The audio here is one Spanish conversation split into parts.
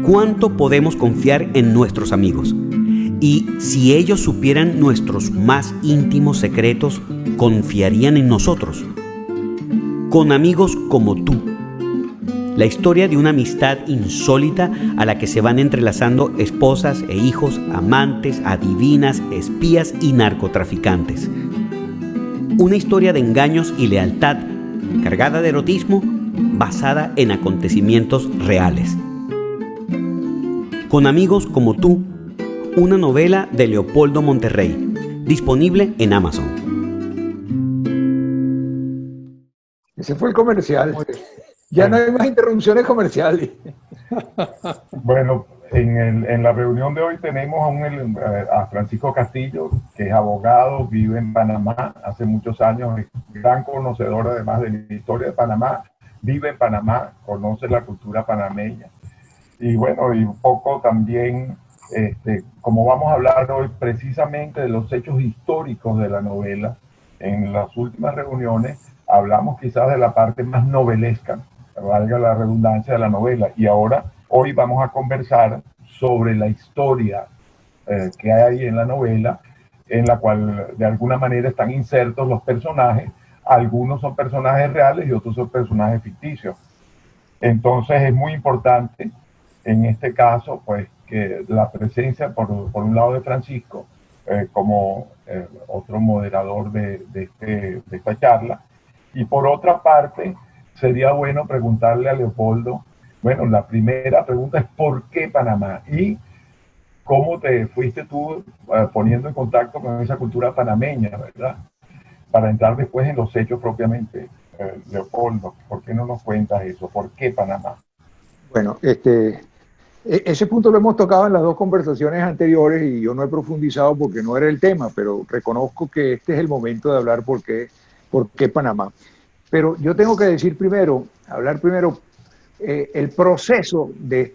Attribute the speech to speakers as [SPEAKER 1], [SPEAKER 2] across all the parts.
[SPEAKER 1] ¿Cuánto podemos confiar en nuestros amigos? Y si ellos supieran nuestros más íntimos secretos, ¿confiarían en nosotros? Con amigos como tú. La historia de una amistad insólita a la que se van entrelazando esposas e hijos, amantes, adivinas, espías y narcotraficantes. Una historia de engaños y lealtad, cargada de erotismo, basada en acontecimientos reales. Con amigos como tú, una novela de Leopoldo Monterrey, disponible en Amazon.
[SPEAKER 2] Ese fue el comercial. Ya no hay más interrupciones comerciales.
[SPEAKER 3] Bueno, en la reunión de hoy tenemos a Francisco Castillo, que es abogado, vive en Panamá hace muchos años, es gran conocedor además de la historia de Panamá, vive en Panamá, conoce la cultura panameña. Y bueno, y un poco también, como vamos a hablar hoy precisamente de los hechos históricos de la novela, en las últimas reuniones hablamos quizás de la parte más novelesca, valga la redundancia, de la novela, y hoy vamos a conversar sobre la historia que hay en la novela, en la cual de alguna manera están insertos los personajes. Algunos son personajes reales y otros son personajes ficticios. Entonces es muy importante en este caso pues que la presencia por un lado de Francisco como otro moderador de esta charla, y por otra parte sería bueno preguntarle a Leopoldo, bueno, la primera pregunta es ¿por qué Panamá? Y cómo te fuiste tú poniendo en contacto con esa cultura panameña, ¿verdad? Para entrar después en los hechos propiamente. Leopoldo, ¿por qué no nos cuentas eso? ¿Por qué Panamá?
[SPEAKER 2] Bueno, ese punto lo hemos tocado en las dos conversaciones anteriores y yo no he profundizado porque no era el tema, pero reconozco que este es el momento de hablar por qué Panamá. Pero yo tengo que decir hablar primero el proceso de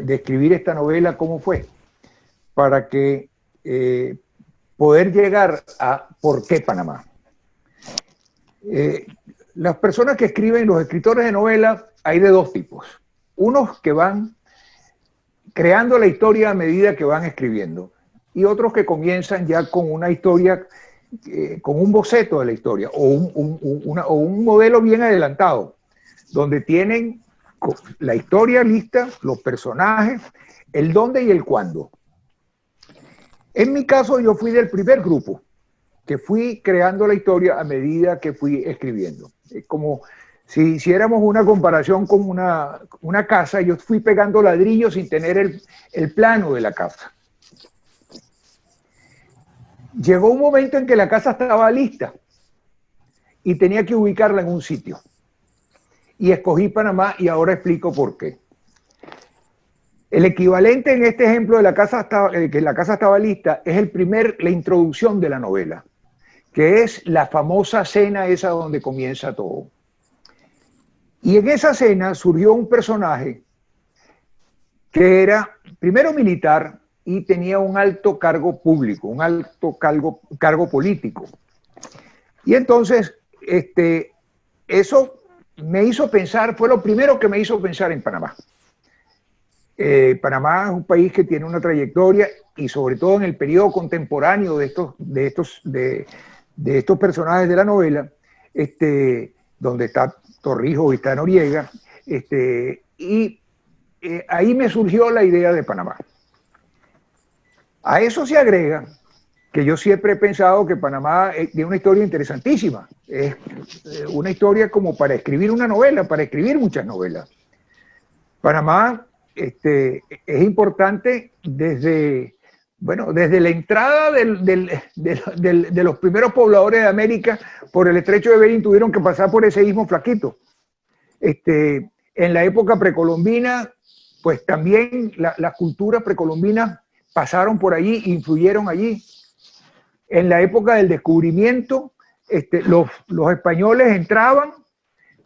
[SPEAKER 2] escribir esta novela, cómo fue, para que poder llegar a por qué Panamá. Las personas que escriben, los escritores de novelas, hay de dos tipos. Unos que van creando la historia a medida que van escribiendo y otros que comienzan ya con una historia, con un boceto de la historia o un modelo bien adelantado, donde tienen la historia lista, los personajes, el dónde y el cuándo. En mi caso yo fui del primer grupo, que fui creando la historia a medida que fui escribiendo. Es como si hiciéramos una comparación con una casa, yo fui pegando ladrillos sin tener el plano de la casa. Llegó un momento en que la casa estaba lista y tenía que ubicarla en un sitio. Y escogí Panamá y ahora explico por qué. El equivalente en este ejemplo de que la casa estaba lista es la introducción de la novela, que es la famosa cena esa donde comienza todo. Y en esa cena surgió un personaje que era primero militar y tenía un alto cargo público, un alto cargo político. Y entonces, eso me hizo pensar, fue lo primero que me hizo pensar en Panamá. Panamá es un país que tiene una trayectoria y sobre todo en el periodo contemporáneo de estos personajes de la novela, donde está Torrijos y está Noriega, ahí me surgió la idea de Panamá. A eso se agrega que yo siempre he pensado que Panamá tiene una historia interesantísima. Es una historia como para escribir una novela, para escribir muchas novelas. Panamá es importante desde la entrada de los primeros pobladores de América por el estrecho de Bering, tuvieron que pasar por ese istmo flaquito. En la época precolombina, pues también las culturas precolombinas pasaron por allí, influyeron allí. En la época del descubrimiento, los españoles entraban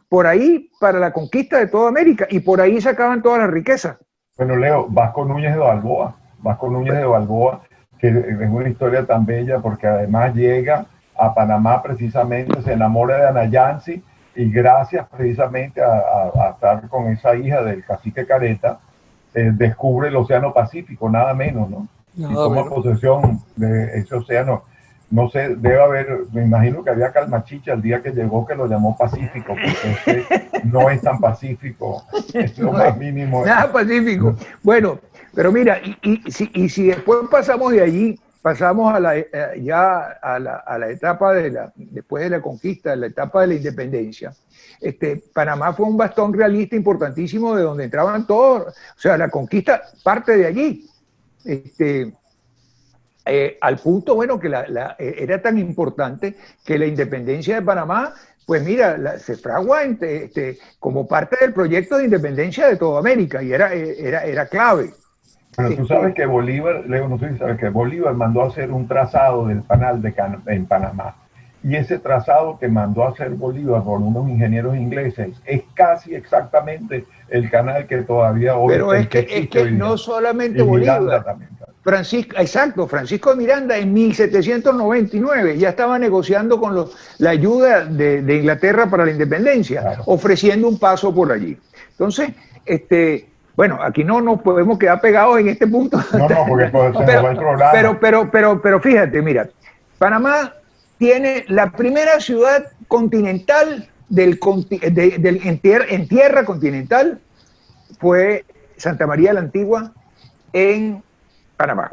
[SPEAKER 2] por ahí para la conquista de toda América y por ahí sacaban todas las riquezas.
[SPEAKER 3] Bueno, Leo, Vasco Núñez de Balboa, que es una historia tan bella porque además llega a Panamá precisamente, se enamora de Ana Yancy y gracias precisamente a estar con esa hija del cacique Careta, descubre el Océano Pacífico, nada menos, ¿no? Y toma posesión de ese océano. No sé, debe haber, me imagino que había calmachicha el día que llegó, que lo llamó Pacífico, porque no es tan pacífico, es lo más mínimo.
[SPEAKER 2] Nada pacífico. Bueno, pero mira, y si después pasamos de allí, pasamos a la etapa después de la conquista, la etapa de la independencia. Panamá fue un bastón realista importantísimo de donde entraban todos, o sea, la conquista parte de allí. Al punto, bueno, que era tan importante que la independencia de Panamá, pues mira, se fragua como parte del proyecto de independencia de toda América, y era clave.
[SPEAKER 3] Pero tú sabes que Bolívar, Leo, no sé si sabes que Bolívar mandó a hacer un trazado del canal en Panamá. Y ese trazado que mandó a hacer Bolívar por unos ingenieros ingleses es casi exactamente el canal que todavía hoy.
[SPEAKER 2] Pero es que no solamente Bolívar. Francisco de Miranda en 1799 ya estaba negociando con la ayuda de Inglaterra para la independencia, claro, ofreciendo un paso por allí. Entonces, bueno, aquí no nos podemos quedar pegados en este punto.
[SPEAKER 3] No, porque se nos va el programa.
[SPEAKER 2] Pero fíjate, mira, Panamá tiene la primera ciudad continental en tierra continental, fue Santa María la Antigua en Panamá.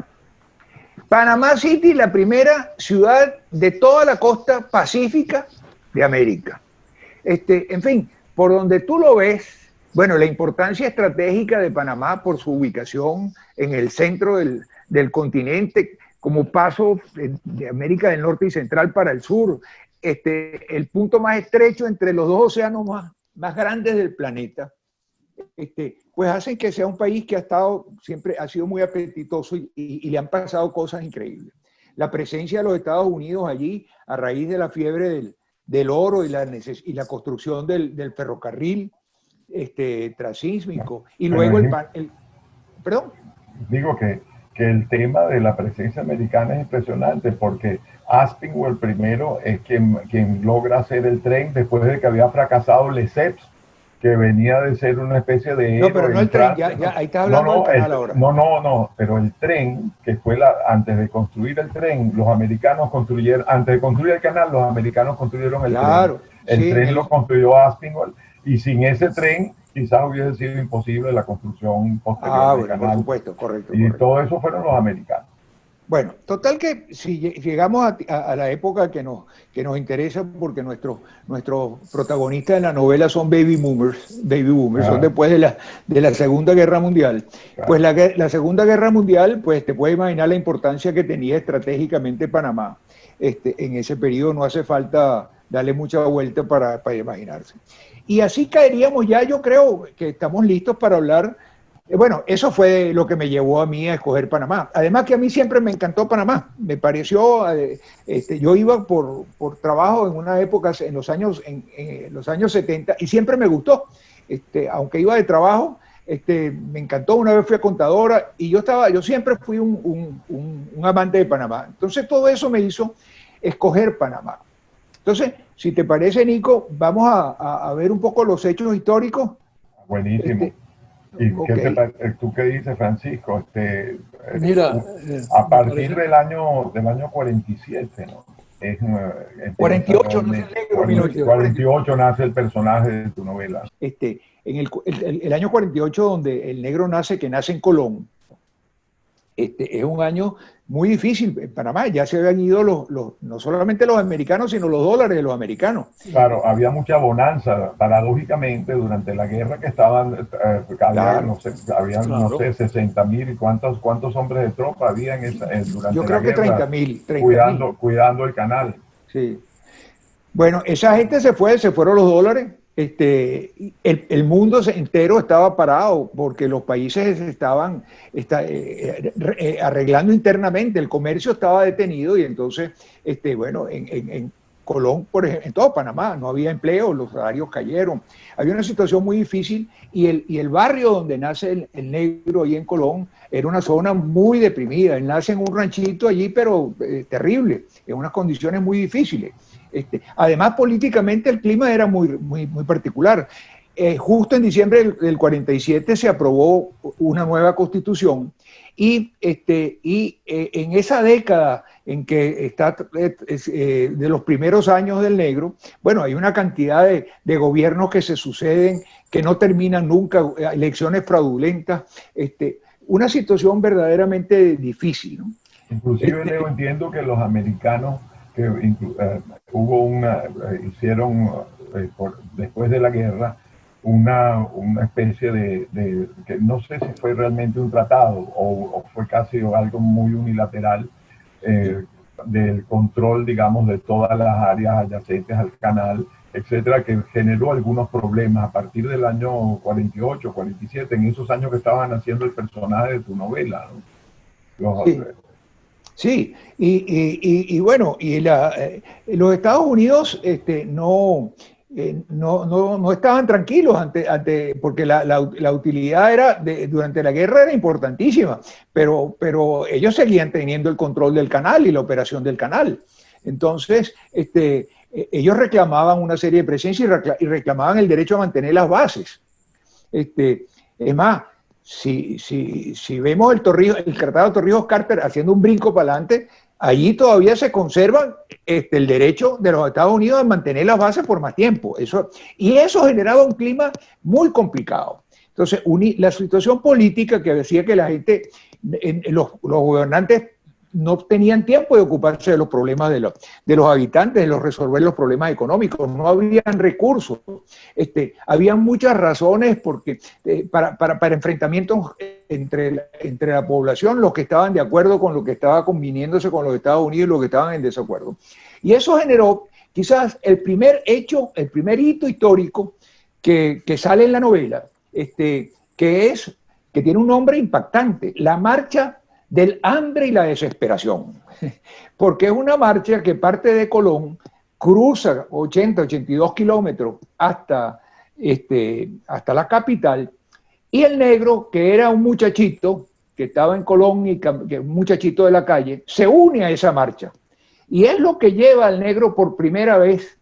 [SPEAKER 2] Panamá City, la primera ciudad de toda la costa pacífica de América. En fin, por donde tú lo ves, bueno, la importancia estratégica de Panamá por su ubicación en el centro del continente, como paso de América del Norte y Central para el sur, el punto más estrecho entre los dos océanos más grandes del planeta, pues hacen que sea un país que siempre ha sido muy apetitoso y le han pasado cosas increíbles. La presencia de los Estados Unidos allí, a raíz de la fiebre del oro y la construcción del ferrocarril transísmico, y luego ¿perdón?
[SPEAKER 3] Digo que el tema de la presencia americana es impresionante, porque Aspinwall primero es quien logra hacer el tren después de que había fracasado Lesseps, que venía de ser una especie de...
[SPEAKER 2] No, pero no el tren, ahí estás hablando del canal ahora.
[SPEAKER 3] No, pero el tren, que fue antes de construir el tren, los americanos antes de construir el canal, los americanos construyeron el tren. El tren lo construyó Aspinwall, y sin ese tren quizás hubiese sido imposible la construcción posterior del canal.
[SPEAKER 2] Por supuesto, correcto.
[SPEAKER 3] Todo eso fueron los americanos.
[SPEAKER 2] Bueno, total que si llegamos a la época que nos interesa, porque nuestros protagonistas de la novela son baby boomers, son después de la Segunda Guerra Mundial. Claro. Pues la Segunda Guerra Mundial, pues te puedes imaginar la importancia que tenía estratégicamente Panamá. En ese periodo no hace falta darle mucha vuelta para imaginarse. Y así caeríamos ya, yo creo que estamos listos para hablar. Bueno, eso fue lo que me llevó a mí a escoger Panamá. Además que a mí siempre me encantó Panamá. Me pareció, yo iba por trabajo en una época, en los años 70, y siempre me gustó. Aunque iba de trabajo, me encantó. Una vez fui a contadora y yo siempre fui un amante de Panamá. Entonces todo eso me hizo escoger Panamá. Entonces, si te parece, Nico, vamos a ver un poco los hechos históricos.
[SPEAKER 3] Buenísimo. ¿Y tú qué dices, Francisco?
[SPEAKER 4] Mira,
[SPEAKER 3] a partir del año 47, ¿no?
[SPEAKER 2] 48 nace el negro.
[SPEAKER 3] 48 nace el personaje de tu novela.
[SPEAKER 2] En el año 48, donde el negro nace, que nace en Colón, es un año muy difícil en Panamá. Ya se habían ido no solamente los americanos, sino los dólares de los americanos.
[SPEAKER 3] Claro, había mucha bonanza, paradójicamente, durante la guerra que estaban, había, no sé, 60,000, y cuántos hombres de tropa había durante
[SPEAKER 2] Yo creo
[SPEAKER 3] la
[SPEAKER 2] que
[SPEAKER 3] guerra,
[SPEAKER 2] 30,000.
[SPEAKER 3] Cuidando el canal.
[SPEAKER 2] Sí. Bueno, esa gente se fueron los dólares. El mundo entero estaba parado porque los países estaban arreglando internamente, el comercio estaba detenido, y entonces, bueno, en Colón, por ejemplo, en todo Panamá no había empleo, los salarios cayeron, había una situación muy difícil, y el barrio donde nace el negro ahí en Colón era una zona muy deprimida. Él nace en un ranchito allí, pero terrible, en unas condiciones muy difíciles. Además, políticamente el clima era muy particular. justo en diciembre del 47 se aprobó una nueva constitución y en esa década en que está de los primeros años del negro, bueno, hay una cantidad de gobiernos que se suceden, que no terminan nunca, elecciones fraudulentas, una situación verdaderamente difícil, ¿no?
[SPEAKER 3] Inclusive, Leo, entiendo que los americanos que hicieron después de la guerra una especie de que no sé si fue realmente un tratado o fue casi algo muy unilateral del control, digamos, de todas las áreas adyacentes al canal, etcétera, que generó algunos problemas a partir del año 48, 47, en esos años que estaban haciendo el personaje de tu novela, ¿no?
[SPEAKER 2] Sí, y bueno, los Estados Unidos no estaban tranquilos porque la utilidad durante la guerra era importantísima, pero ellos seguían teniendo el control del canal y la operación del canal. Entonces, ellos reclamaban una serie de presencia y reclamaban el derecho a mantener las bases. Es más, si vemos el Tratado de Torrijos-Carter haciendo un brinco para adelante, allí todavía se conserva el derecho de los Estados Unidos a mantener las bases por más tiempo. Y eso generaba un clima muy complicado. Entonces, la situación política que decía que la gente, los gobernantes no tenían tiempo de ocuparse de los problemas de los habitantes, de resolver los problemas económicos, no habían recursos, habían muchas razones para enfrentamientos entre la población, los que estaban de acuerdo con lo que estaba conviniéndose con los Estados Unidos y los que estaban en desacuerdo. Y eso generó quizás el primer hito histórico que sale en la novela, que tiene un nombre impactante, la Marcha del Hambre y la Desesperación, porque es una marcha que parte de Colón, cruza 82 kilómetros hasta la capital, y el negro, que era un muchachito que estaba en Colón y que un muchachito de la calle, se une a esa marcha, y es lo que lleva al negro por primera vez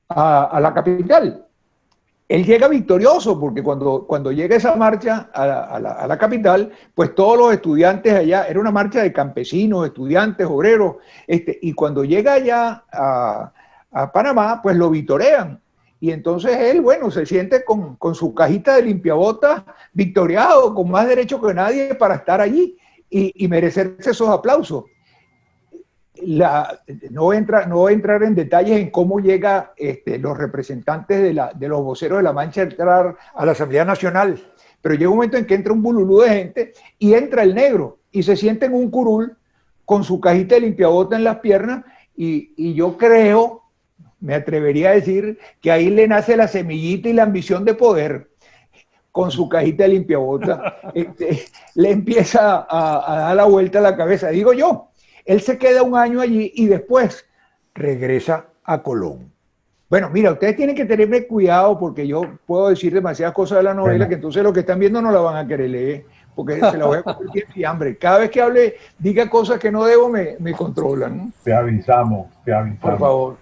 [SPEAKER 2] a la capital. Él llega victorioso porque cuando llega esa marcha a la capital, pues todos los estudiantes allá, era una marcha de campesinos, estudiantes, obreros, y cuando llega allá a Panamá, pues lo vitorean. Y entonces él, bueno, se siente con su cajita de limpiabotas victoriado, con más derecho que nadie para estar allí y merecerse esos aplausos. No voy a entrar en detalles en cómo llega los representantes de los voceros de la Mancha a entrar a la Asamblea Nacional, pero llega un momento en que entra un bululú de gente y entra el negro y se siente en un curul con su cajita de limpiabota en las piernas y yo creo, me atrevería a decir, que ahí le nace la semillita y la ambición de poder. Con su cajita de limpiabota le empieza a dar la vuelta a la cabeza, digo yo. Él se queda un año allí y después regresa a Colón. Bueno, mira, ustedes tienen que tenerme cuidado porque yo puedo decir demasiadas cosas de la novela que entonces los que están viendo no la van a querer leer porque se la voy a convertir en fiambre. Cada vez que hable, diga cosas que no debo, me controlan, ¿no?
[SPEAKER 3] Te avisamos.
[SPEAKER 2] Por favor.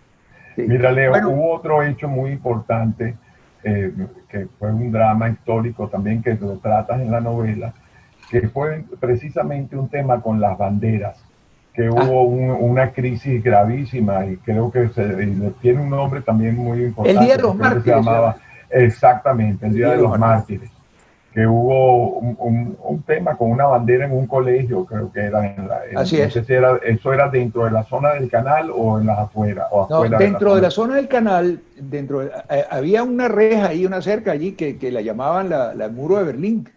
[SPEAKER 3] Sí. Mira, Leo, hubo otro hecho muy importante que fue un drama histórico también que lo tratas en la novela, que fue precisamente un tema con las banderas, que hubo una crisis gravísima y creo que tiene un nombre también muy importante.
[SPEAKER 2] El Día de los Mártires.
[SPEAKER 3] Se llamaba, exactamente, el Día de los Mártires. Que hubo un tema con una bandera en un colegio, creo que era.
[SPEAKER 2] Así es.
[SPEAKER 3] No sé si eso era dentro de la zona del canal o en las afueras.
[SPEAKER 2] No, dentro de la zona del canal, había una reja ahí, una cerca allí que la llamaban la muro de Berlín.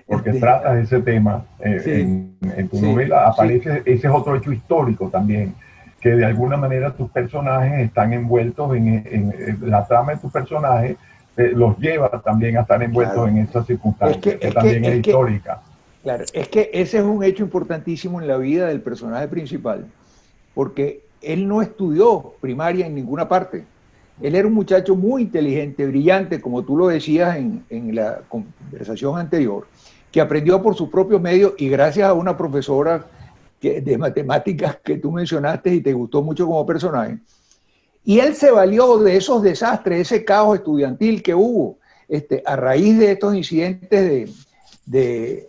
[SPEAKER 3] Porque tratas ese tema en tu novela, aparece, ese es otro hecho histórico también, que de alguna manera tus personajes están envueltos en la trama de tus personajes, los lleva también a estar envueltos en esa circunstancia, que también es histórica.
[SPEAKER 2] Claro, es que ese es un hecho importantísimo en la vida del personaje principal, porque él no estudió primaria en ninguna parte. Él era un muchacho muy inteligente, brillante, como tú lo decías en la conversación anterior, que aprendió por sus propios medios y gracias a una profesora de matemáticas que tú mencionaste y te gustó mucho como personaje. Y él se valió de esos desastres, ese caos estudiantil que hubo a raíz de estos incidentes que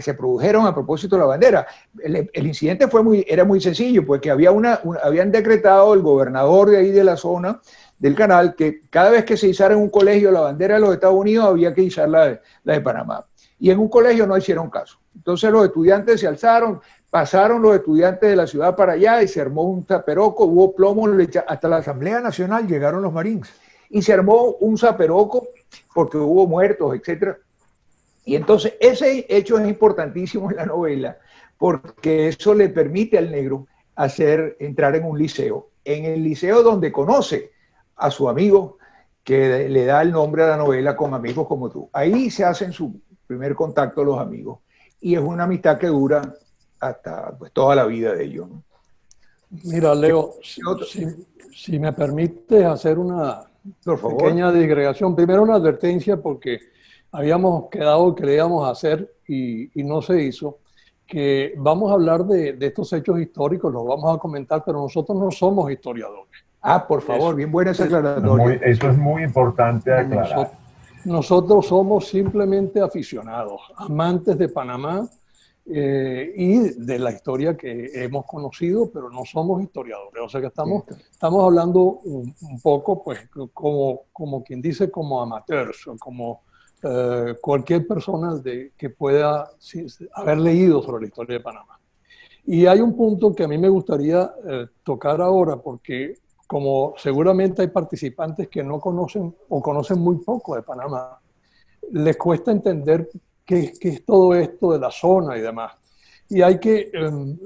[SPEAKER 2] se produjeron a propósito de la bandera. El incidente era muy sencillo, porque habían decretado el gobernador de ahí de la zona del canal que cada vez que se izara en un colegio la bandera de los Estados Unidos había que izar la de Panamá. Y en un colegio no hicieron caso. Entonces los estudiantes se alzaron, pasaron los estudiantes de la ciudad para allá y se armó un zaperoco, hubo plomo, hasta la Asamblea Nacional llegaron los Marines. Y se armó un zaperoco porque hubo muertos, etc. Y entonces ese hecho es importantísimo en la novela porque eso le permite al negro entrar en un liceo. En el liceo donde conoce a su amigo que le da el nombre a la novela, Con amigos como tú. Ahí se hacen su primer contacto los amigos. Y es una amistad que dura hasta toda la vida de ellos, ¿no?
[SPEAKER 4] Mira, Leo, si me permites hacer una pequeña digregación. Primero una advertencia porque habíamos quedado que le íbamos a hacer y no se hizo, que vamos a hablar de estos hechos históricos, los vamos a comentar, pero nosotros no somos historiadores.
[SPEAKER 2] Por favor, bien buena esa aclaratoria.
[SPEAKER 3] Eso es muy importante aclarar.
[SPEAKER 4] Nosotros somos simplemente aficionados, amantes de Panamá y de la historia que hemos conocido, pero no somos historiadores. O sea que estamos hablando un poco, pues, como quien dice, como amateurs, o como cualquier persona que pueda haber leído sobre la historia de Panamá. Y hay un punto que a mí me gustaría tocar ahora, porque como seguramente hay participantes que no conocen o conocen muy poco de Panamá, les cuesta entender qué es todo esto de la zona y demás. Y hay que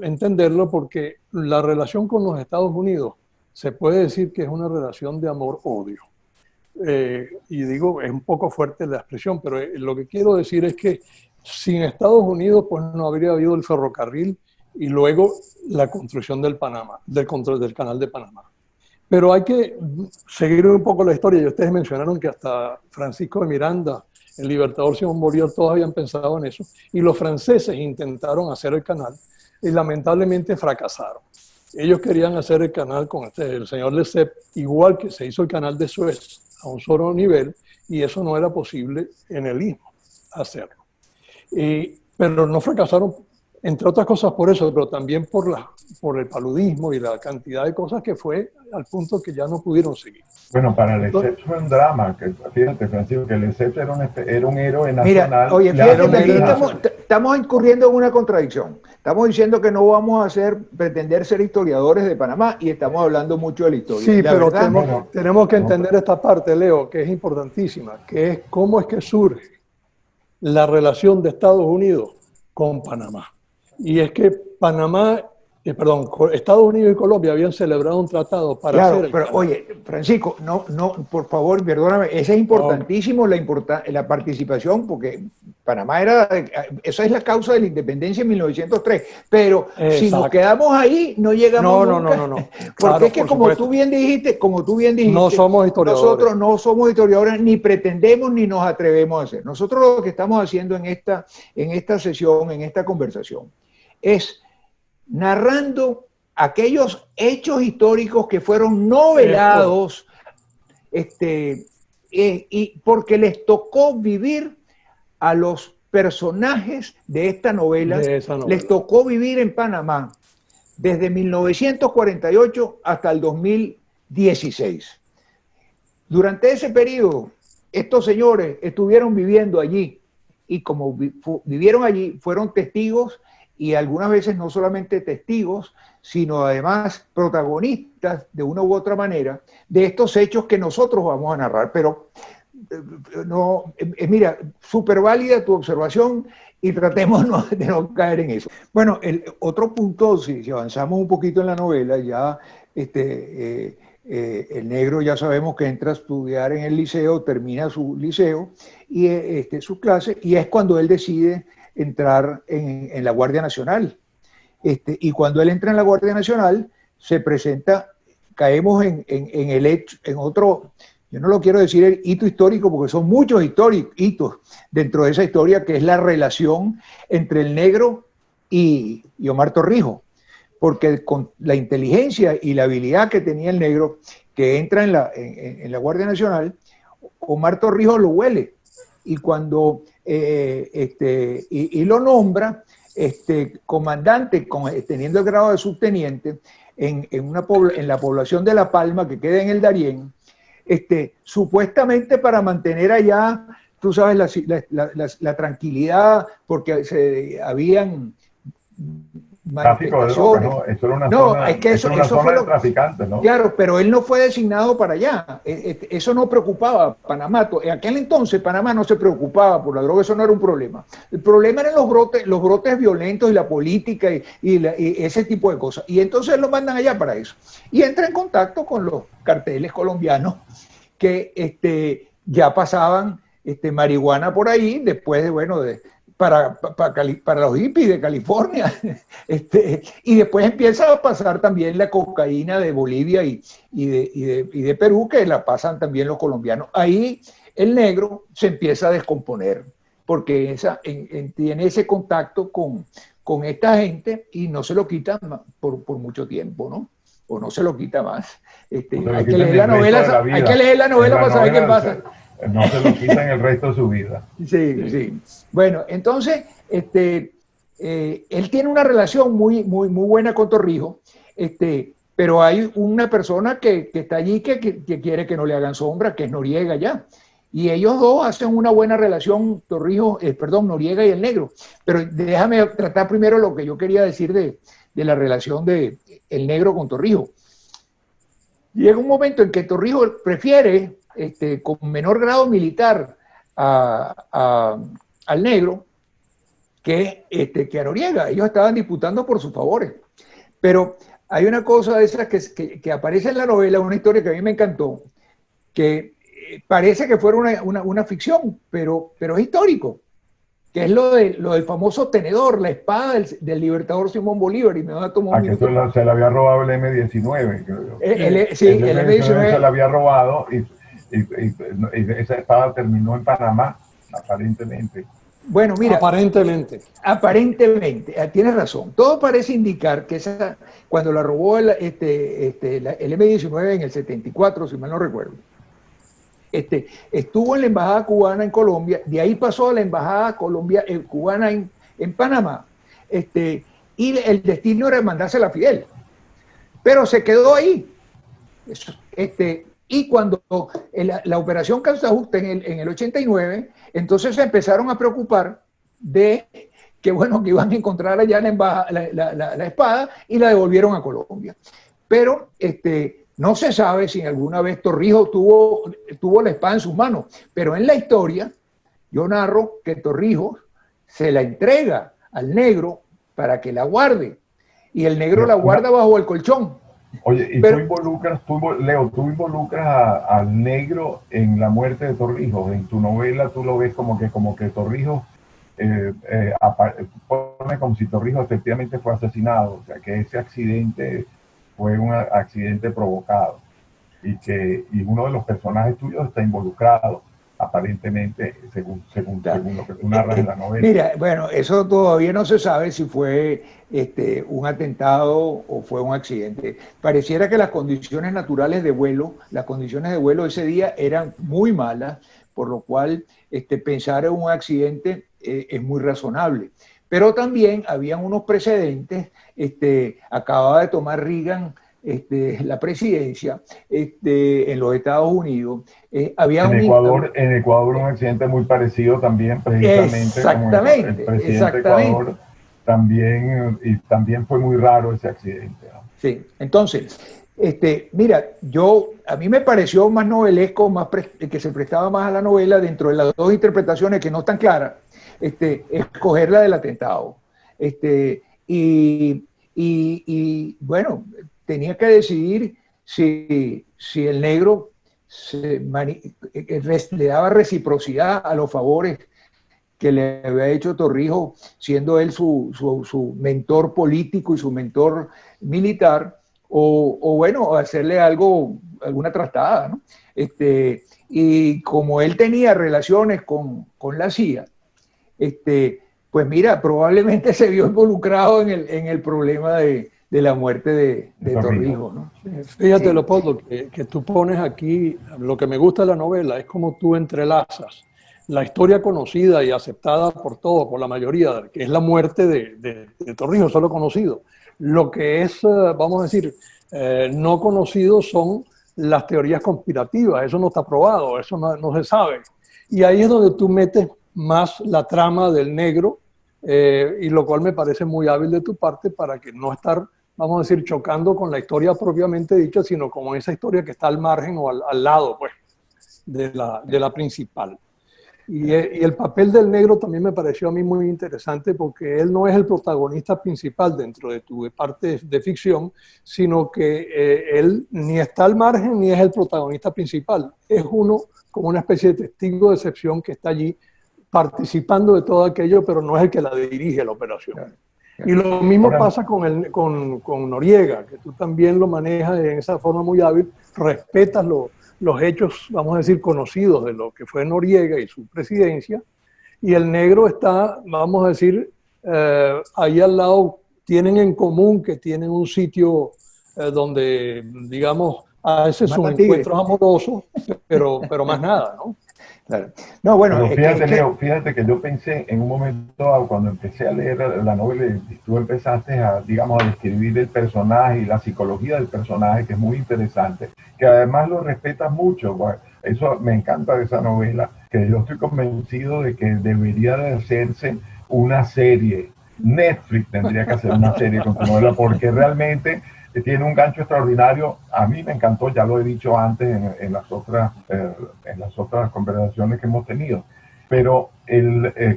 [SPEAKER 4] entenderlo porque la relación con los Estados Unidos se puede decir que es una relación de amor-odio. Y digo, es un poco fuerte la expresión, pero lo que quiero decir es que sin Estados Unidos pues no habría habido el ferrocarril y luego la construcción del canal de Panamá. Pero hay que seguir un poco la historia, y ustedes mencionaron que hasta Francisco de Miranda, el libertador Simón Bolívar, todos habían pensado en eso, y los franceses intentaron hacer el canal y lamentablemente fracasaron. Ellos querían hacer el canal con el señor Lesseps, igual que se hizo el canal de Suez a un solo nivel, y eso no era posible en el Istmo hacerlo. Pero no fracasaron, entre otras cosas por eso, pero también por el paludismo y la cantidad de cosas que fue al punto que ya no pudieron seguir.
[SPEAKER 3] Bueno, para Lesseps fue un drama, que fíjate, Francisco, que Lesseps era un héroe nacional.
[SPEAKER 2] Mira, oye, fíjate que aquí estamos incurriendo en una contradicción. Estamos diciendo que no vamos a pretender ser historiadores de Panamá y estamos hablando mucho de la historia.
[SPEAKER 4] Sí, pero tenemos que entender esta parte, Leo, que es importantísima, que es cómo es que surge la relación de Estados Unidos con Panamá. Y es que Estados Unidos y Colombia habían celebrado un tratado para hacer...
[SPEAKER 2] Pero oye, Francisco, no, por favor, perdóname, eso es importantísimo, la participación, porque Panamá esa es la causa de la independencia en 1903, pero si nos quedamos ahí, no llegamos nunca. No. Porque claro, es que como tú bien dijiste,
[SPEAKER 4] no somos historiadores.
[SPEAKER 2] Nosotros no somos historiadores, ni pretendemos, ni nos atrevemos a hacer. Nosotros lo que estamos haciendo en esta sesión, en esta conversación, es narrando aquellos hechos históricos que fueron novelados, y porque les tocó vivir a los personajes de esta novela, les tocó vivir en Panamá desde 1948 hasta el 2016. Durante ese periodo, estos señores estuvieron viviendo allí y como vivieron allí, fueron testigos y algunas veces no solamente testigos, sino además protagonistas de una u otra manera de estos hechos que nosotros vamos a narrar. Pero mira, súper válida tu observación y tratemos de no caer en eso. Bueno, el otro punto, si avanzamos un poquito en la novela, ya el negro ya sabemos que entra a estudiar en el liceo, termina su liceo y su clase, y es cuando él decide entrar en la Guardia Nacional. Y cuando él entra en la Guardia Nacional, se presenta, caemos en el hecho, en otro, yo no lo quiero decir el hito histórico, porque son muchos hitos dentro de esa historia, que es la relación entre el negro y Omar Torrijos. porque con la inteligencia y la habilidad que tenía el negro, que entra en la Guardia Nacional, Omar Torrijos lo huele, y cuando lo nombra comandante, teniendo el grado de subteniente, en la población de La Palma, que queda en el Darién, supuestamente para mantener allá, tú sabes, la tranquilidad, porque habían
[SPEAKER 3] tráfico de drogas, ¿no? Eso era una zona,
[SPEAKER 2] es que eso
[SPEAKER 3] zona
[SPEAKER 2] fue
[SPEAKER 3] de traficantes, ¿no?
[SPEAKER 2] Claro, pero él no fue designado para allá. Eso no preocupaba a Panamá. En aquel entonces Panamá no se preocupaba por la droga, eso no era un problema. El problema eran los brotes violentos y la política y ese tipo de cosas. Y entonces lo mandan allá para eso. Y entra en contacto con los carteles colombianos que ya pasaban marihuana por ahí, después para los hippies de California, y después empieza a pasar también la cocaína de Bolivia y de Perú, que la pasan también los colombianos. Ahí el negro se empieza a descomponer, porque tiene ese contacto con esta gente y no se lo quita por mucho tiempo, ¿no? O no se lo quita más. Hay que leer la novela para saber qué pasa.
[SPEAKER 3] No se lo quita en el resto de su vida.
[SPEAKER 2] Sí. Bueno, entonces, él tiene una relación muy buena con Torrijos, pero hay una persona que está allí que quiere que no le hagan sombra, que es Noriega ya. Y ellos dos hacen una buena relación, Noriega y el negro. Pero déjame tratar primero lo que yo quería decir de la relación de el negro con Torrijos. Llega un momento en que Torrijos prefiere con menor grado militar al negro que a Noriega. Ellos estaban disputando por sus favores. Pero hay una cosa de esas que aparece en la novela, una historia que a mí me encantó, que parece que fuera una ficción, pero es histórico, que es lo del famoso tenedor, la espada del libertador Simón Bolívar. Y me va a tomar un minuto.
[SPEAKER 3] Se le había robado el M-19.
[SPEAKER 2] Sí, el M-19
[SPEAKER 3] se le había robado y esa espada terminó en Panamá, aparentemente.
[SPEAKER 2] Bueno, mira.
[SPEAKER 4] Aparentemente,
[SPEAKER 2] tienes razón. Todo parece indicar que cuando la robó el M-19 en el 74, si mal no recuerdo, estuvo en la embajada cubana en Colombia, de ahí pasó a la embajada cubana en Panamá, y el destino era mandársela a Fidel, pero se quedó ahí. Y cuando la operación Causajuste en el 89, entonces se empezaron a preocupar de que iban a encontrar allá la espada, y la devolvieron a Colombia. Pero no se sabe si alguna vez Torrijos tuvo la espada en sus manos, pero en la historia yo narro que Torrijos se la entrega al negro para que la guarde, y el negro la guarda bajo el colchón.
[SPEAKER 3] Oye, y Leo, tú involucras al negro en la muerte de Torrijos. En tu novela tú lo ves como que Torrijos pone como si Torrijos efectivamente fue asesinado, o sea, que ese accidente fue un accidente provocado y uno de los personajes tuyos está involucrado, aparentemente, según lo que tú narras en la novela.
[SPEAKER 2] Mira, bueno, eso todavía no se sabe si fue un atentado o fue un accidente. Pareciera que las condiciones naturales de vuelo, ese día eran muy malas, por lo cual pensar en un accidente es muy razonable. Pero también habían unos precedentes, acababa de tomar Reagan la presidencia en los Estados Unidos.
[SPEAKER 3] En Ecuador un accidente muy parecido también, precisamente.
[SPEAKER 2] Exactamente.
[SPEAKER 3] Como el presidente de Ecuador también fue muy raro ese accidente, ¿no?
[SPEAKER 2] Sí, entonces, mira, a mí me pareció más novelesco, que se prestaba más a la novela, dentro de las dos interpretaciones que no están claras, escoger la del atentado. Y bueno, tenía que decidir si el negro le daba reciprocidad a los favores que le había hecho Torrijos, siendo él su mentor político y su mentor militar, o hacerle alguna trastada, ¿no? Y como él tenía relaciones con la CIA, pues mira, probablemente se vio involucrado en el problema de de la muerte de Torrijos, ¿no?
[SPEAKER 4] Fíjate, Leopoldo, que tú pones aquí, lo que me gusta de la novela es como tú entrelazas la historia conocida y aceptada por todos, por la mayoría, que es la muerte de Torrijos, solo conocido. Lo que es, vamos a decir, no conocido son las teorías conspirativas, eso no está probado, eso no se sabe. Y ahí es donde tú metes más la trama del negro, y lo cual me parece muy hábil de tu parte para que no estar, vamos a decir, chocando con la historia propiamente dicha, sino con esa historia que está al margen o al lado, pues, de la principal. Y el papel del negro también me pareció a mí muy interesante porque él no es el protagonista principal dentro de tu parte de ficción, sino que él ni está al margen ni es el protagonista principal. Es uno como una especie de testigo de excepción que está allí participando de todo aquello, pero no es el que la dirige la operación. Claro. Y lo mismo pasa con Noriega, que tú también lo manejas en esa forma muy hábil, respetas los hechos, vamos a decir, conocidos de lo que fue Noriega y su presidencia, y el negro está, vamos a decir, ahí al lado, tienen en común que tienen un sitio donde, digamos, hace sus encuentros amorosos, pero más nada, ¿no?
[SPEAKER 2] Claro. No, bueno,
[SPEAKER 3] pero fíjate, Leo, fíjate que yo pensé en un momento cuando empecé a leer la novela y tú empezaste a, digamos, a describir el personaje y la psicología del personaje, que es muy interesante, que además lo respetas mucho. Bueno, eso me encanta de esa novela, que yo estoy convencido de que debería de hacerse una serie. Netflix tendría que hacer una serie con tu novela porque realmente tiene un gancho extraordinario. A mí me encantó, ya lo he dicho antes en las otras conversaciones que hemos tenido. Pero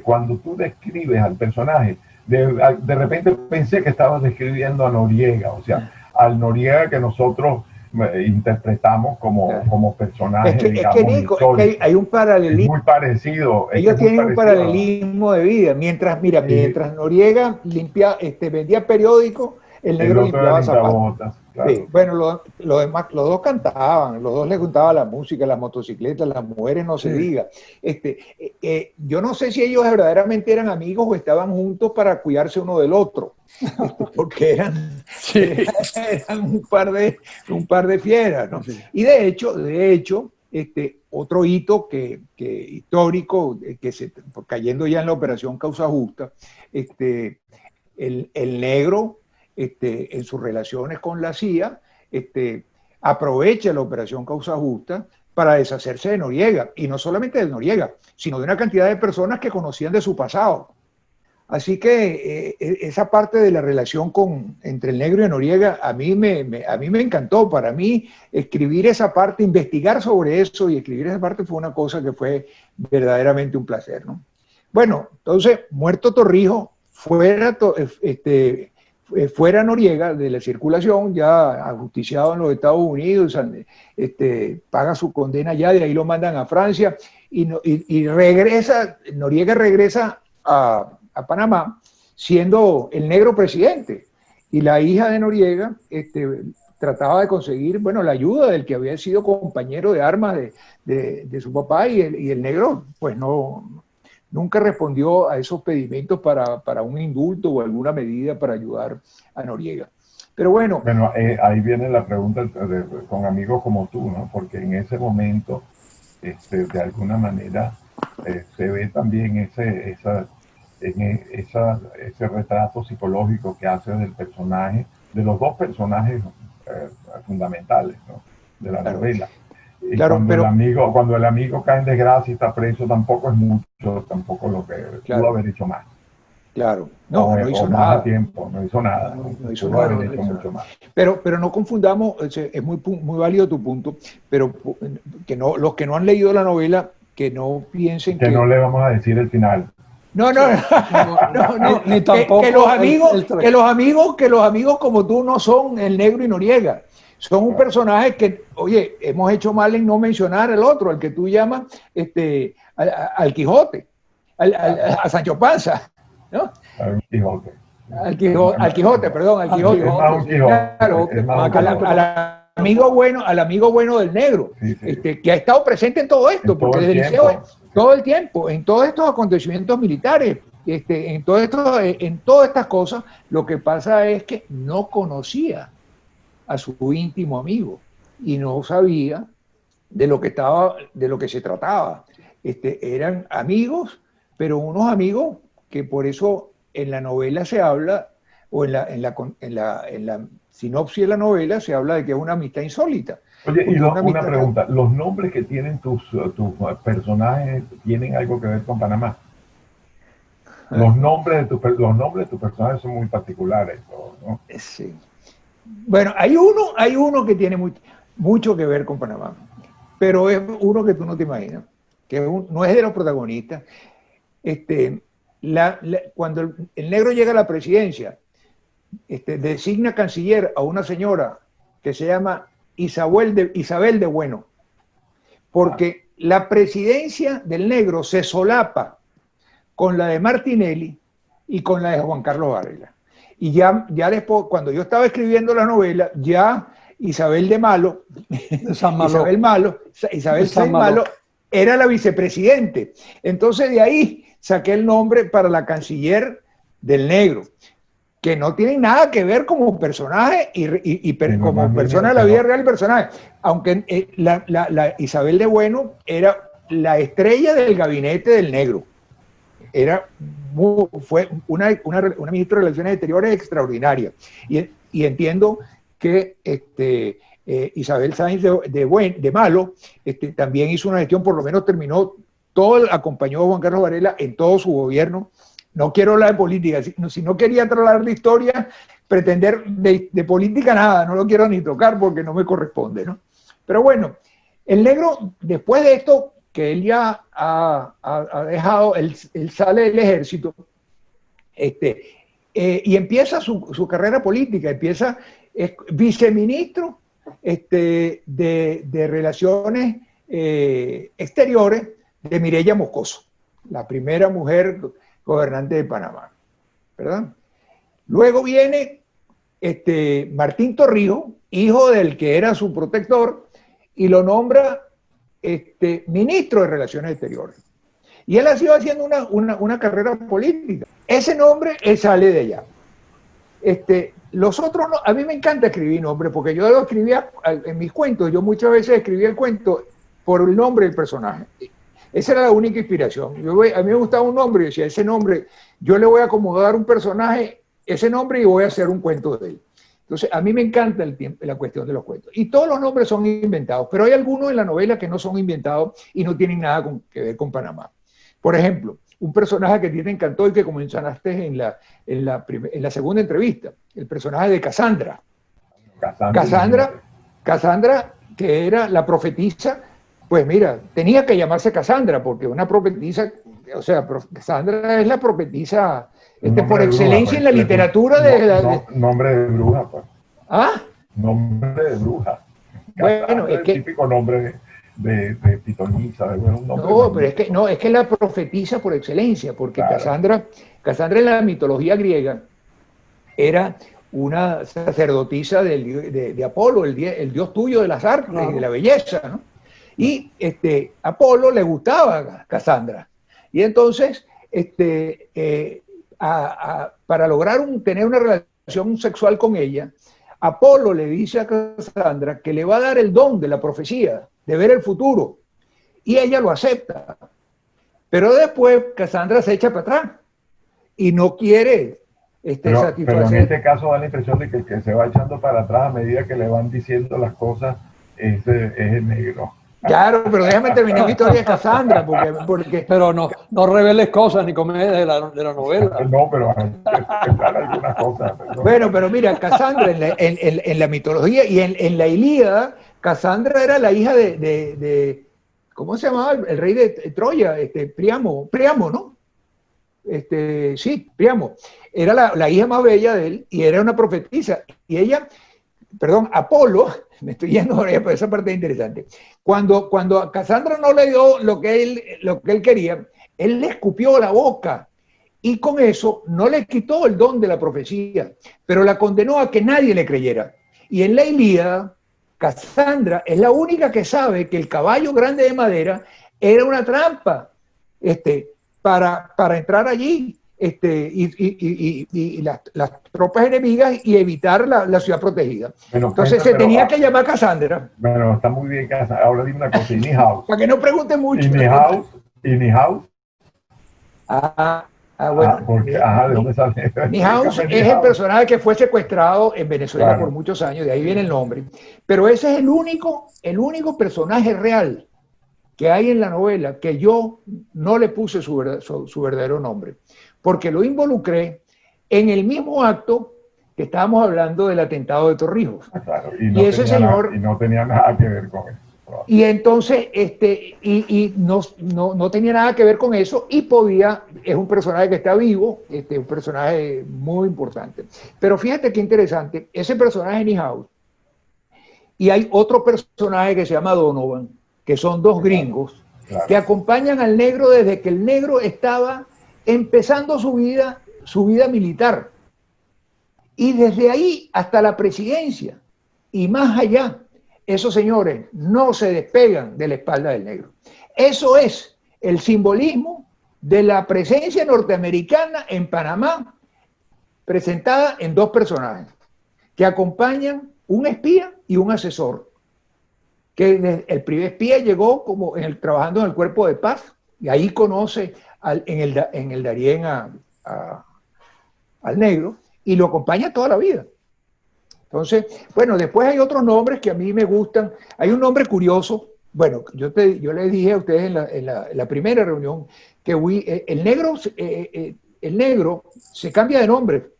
[SPEAKER 3] cuando tú describes al personaje, de repente pensé que estabas describiendo a Noriega, o sea, al Noriega que nosotros interpretamos como personaje,
[SPEAKER 2] digamos, es que Nico, es que hay un paralelismo.
[SPEAKER 3] Es muy parecido.
[SPEAKER 2] Ellos tienen un paralelismo de vida. Mientras Noriega vendía periódicos, el negro limpiaba zapatos. Claro. Sí, bueno, los demás, los dos cantaban, los dos les gustaba la música, las motocicletas, las mujeres, no se diga. Yo no sé si ellos verdaderamente eran amigos o estaban juntos para cuidarse uno del otro, porque eran un par de fieras, ¿no? Sí. Y de hecho, otro hito histórico, cayendo ya en la operación Causa Justa, el negro, en sus relaciones con la CIA, aprovecha la operación Causa Justa para deshacerse de Noriega, y no solamente de Noriega, sino de una cantidad de personas que conocían de su pasado. Así que esa parte de la relación entre el negro y Noriega a mí me encantó. Para mí, escribir esa parte, investigar sobre eso y escribir esa parte fue una cosa que fue verdaderamente un placer, ¿no? Bueno, entonces, muerto Torrijos, fuera Noriega de la circulación, ya ajusticiado en los Estados Unidos, paga su condena ya, de ahí lo mandan a Francia y regresa, Noriega regresa a Panamá siendo el negro presidente, y la hija de Noriega trataba de conseguir, bueno, la ayuda del que había sido compañero de armas de su papá, y el negro pues nunca respondió a esos pedimentos para un indulto o alguna medida para ayudar a Noriega. Pero bueno.
[SPEAKER 3] Bueno, ahí viene la pregunta con amigos como tú, ¿no? Porque en ese momento, de alguna manera, se ve también ese retrato psicológico que hace del personaje, de los dos personajes fundamentales, ¿no? De la novela. Y claro, cuando el amigo cae en desgracia y está preso, tampoco es mucho, tampoco lo que pudo haber hecho más.
[SPEAKER 2] Claro, no hizo nada.
[SPEAKER 3] No hizo nada.
[SPEAKER 2] No hizo nada. Mucho más. Pero no confundamos, es muy válido tu punto, pero que los que no han leído la novela, que no piensen
[SPEAKER 3] que no le vamos a decir el final.
[SPEAKER 2] No, ni tampoco que los amigos como tú no son el negro y Noriega. Son un personaje que, oye, hemos hecho mal en no mencionar al otro, al que tú llamas al Quijote, a Sancho Panza, ¿no? Al Quijote. Al Quijote. Claro, al amigo bueno del negro, que ha estado presente en todo esto, porque desde el liceo, todo el tiempo, en todos estos acontecimientos militares, en todas estas cosas, lo que pasa es que no conocía a su íntimo amigo y no sabía de lo que se trataba. Eran amigos, pero unos amigos que por eso en la novela se habla, o en la sinopsis de la novela se habla de que es una amistad insólita.
[SPEAKER 3] Oye, y
[SPEAKER 2] Una
[SPEAKER 3] una
[SPEAKER 2] amistad
[SPEAKER 3] pregunta, ¿los nombres que tienen tus personajes tienen algo que ver con Panamá? Los nombres de tus personajes son muy particulares, ¿no?
[SPEAKER 2] Sí. Bueno, hay uno que tiene mucho que ver con Panamá, pero es uno que tú no te imaginas, que no es de los protagonistas. Cuando el negro llega a la presidencia, designa canciller a una señora que se llama Isabel de Bueno, porque la presidencia del negro se solapa con la de Martinelli y con la de Juan Carlos Varela. Y ya después, cuando yo estaba escribiendo la novela, ya Isabel de Malo, Isabel Sainz Malo era la vicepresidente. Entonces de ahí saqué el nombre para la canciller del negro, que no tienen nada que ver como personaje como persona de la vida real personaje. Aunque la Isabel de Bueno era la estrella del gabinete del negro. Fue una ministra de Relaciones Exteriores extraordinaria. Y entiendo que Isabel Sainz de Malo también hizo una gestión, por lo menos acompañó a Juan Carlos Varela en todo su gobierno. No quiero hablar de política, si no quería trasladar de historia, pretender de política nada, no lo quiero ni tocar porque no me corresponde, ¿no? Pero bueno, el negro, después de esto, que él ya ha dejado, él sale del ejército, y empieza su carrera política, es viceministro de Relaciones Exteriores de Mireya Moscoso, la primera mujer gobernante de Panamá, ¿verdad? Luego viene Martín Torrijos, hijo del que era su protector, y lo nombra ministro de Relaciones Exteriores. Y él ha sido haciendo una carrera política. Ese nombre, él sale de allá. Los otros no, a mí me encanta escribir nombres, porque yo lo escribía en mis cuentos, yo muchas veces escribía el cuento por el nombre del personaje. Esa era la única inspiración. A mí me gustaba un nombre, y decía, ese nombre, yo le voy a acomodar un personaje, ese nombre, y voy a hacer un cuento de él. Entonces, a mí me encanta la cuestión de los cuentos. Y todos los nombres son inventados, pero hay algunos en la novela que no son inventados y no tienen nada que ver con Panamá. Por ejemplo, un personaje que a ti te encantó y que mencionaste en la segunda entrevista, el personaje de Cassandra. Cassandra, que era la profetisa, pues mira, tenía que llamarse Cassandra, porque una profetisa, o sea, Cassandra es la profetisa por excelencia en la literatura
[SPEAKER 3] nombre de bruja, pues.
[SPEAKER 2] ¿Ah?
[SPEAKER 3] Nombre de bruja.
[SPEAKER 2] Bueno, es que...
[SPEAKER 3] típico nombre de pitonisa.
[SPEAKER 2] No, pero es que la profetisa por excelencia, porque claro. Cassandra en la mitología griega era una sacerdotisa de Apolo, el dios tuyo de las artes y de la belleza, ¿no? Y Apolo le gustaba a Cassandra. Y entonces, para lograr tener una relación sexual con ella, Apolo le dice a Cassandra que le va a dar el don de la profecía, de ver el futuro. Y ella lo acepta. Pero después Cassandra se echa para atrás y no quiere satisfacer.
[SPEAKER 3] Pero en este caso da la impresión de que el que se va echando para atrás a medida que le van diciendo las cosas es el negro.
[SPEAKER 2] Claro, pero déjame terminar mi historia de Cassandra, porque...
[SPEAKER 4] Pero no reveles cosas ni comedias de la novela.
[SPEAKER 3] No, pero hay algunas cosas.
[SPEAKER 2] Bueno, pero mira, Cassandra en la mitología y en la Ilíada, Cassandra era la hija de ¿cómo se llamaba? El rey de Troya, Priamo, ¿no? Sí, Priamo. Era la hija más bella de él y era una profetisa. Y ella, Apolo, me estoy yendo ahora, pero esa parte es interesante. Cuando a Cassandra no le dio lo que él quería, él le escupió la boca y con eso no le quitó el don de la profecía, pero la condenó a que nadie le creyera. Y en la Ilíada, Cassandra es la única que sabe que el caballo grande de madera era una trampa para entrar allí. y las tropas enemigas y evitar la ciudad protegida.
[SPEAKER 3] Bueno,
[SPEAKER 2] Entonces se tenía que llamar Cassandra.
[SPEAKER 3] Bueno, está muy bien Cassandra. Ahora dime una cosa, Ini House.
[SPEAKER 2] Para que no pregunte mucho.
[SPEAKER 3] Ini House.
[SPEAKER 2] Bueno.
[SPEAKER 3] Porque, ¿de dónde sale?
[SPEAKER 2] Ini House es el personaje que fue secuestrado en Venezuela por muchos años, de ahí viene el nombre. Pero ese es el único personaje real que hay en la novela que yo no le puse su verdadero nombre, porque lo involucré en el mismo acto que estábamos hablando del atentado de Torrijos.
[SPEAKER 3] Claro, y ese señor... Y no tenía nada que ver con eso.
[SPEAKER 2] Y entonces, no tenía nada que ver con eso y es un personaje que está vivo, un personaje muy importante. Pero fíjate qué interesante, ese personaje en House, y hay otro personaje que se llama Donovan, que son dos gringos, que acompañan al negro desde que el negro estaba empezando su vida militar. Y desde ahí hasta la presidencia y más allá. Esos señores no se despegan de la espalda del negro. Eso es el simbolismo de la presencia norteamericana en Panamá, presentada en dos personajes que acompañan un espía y un asesor. Que el primer espía llegó como trabajando en el Cuerpo de Paz y ahí conoce en el Darién al negro y lo acompaña toda la vida. Entonces, bueno, después hay otros nombres que a mí me gustan. Hay un nombre curioso. Bueno, yo les dije a ustedes en la primera reunión que el negro se cambia de nombre.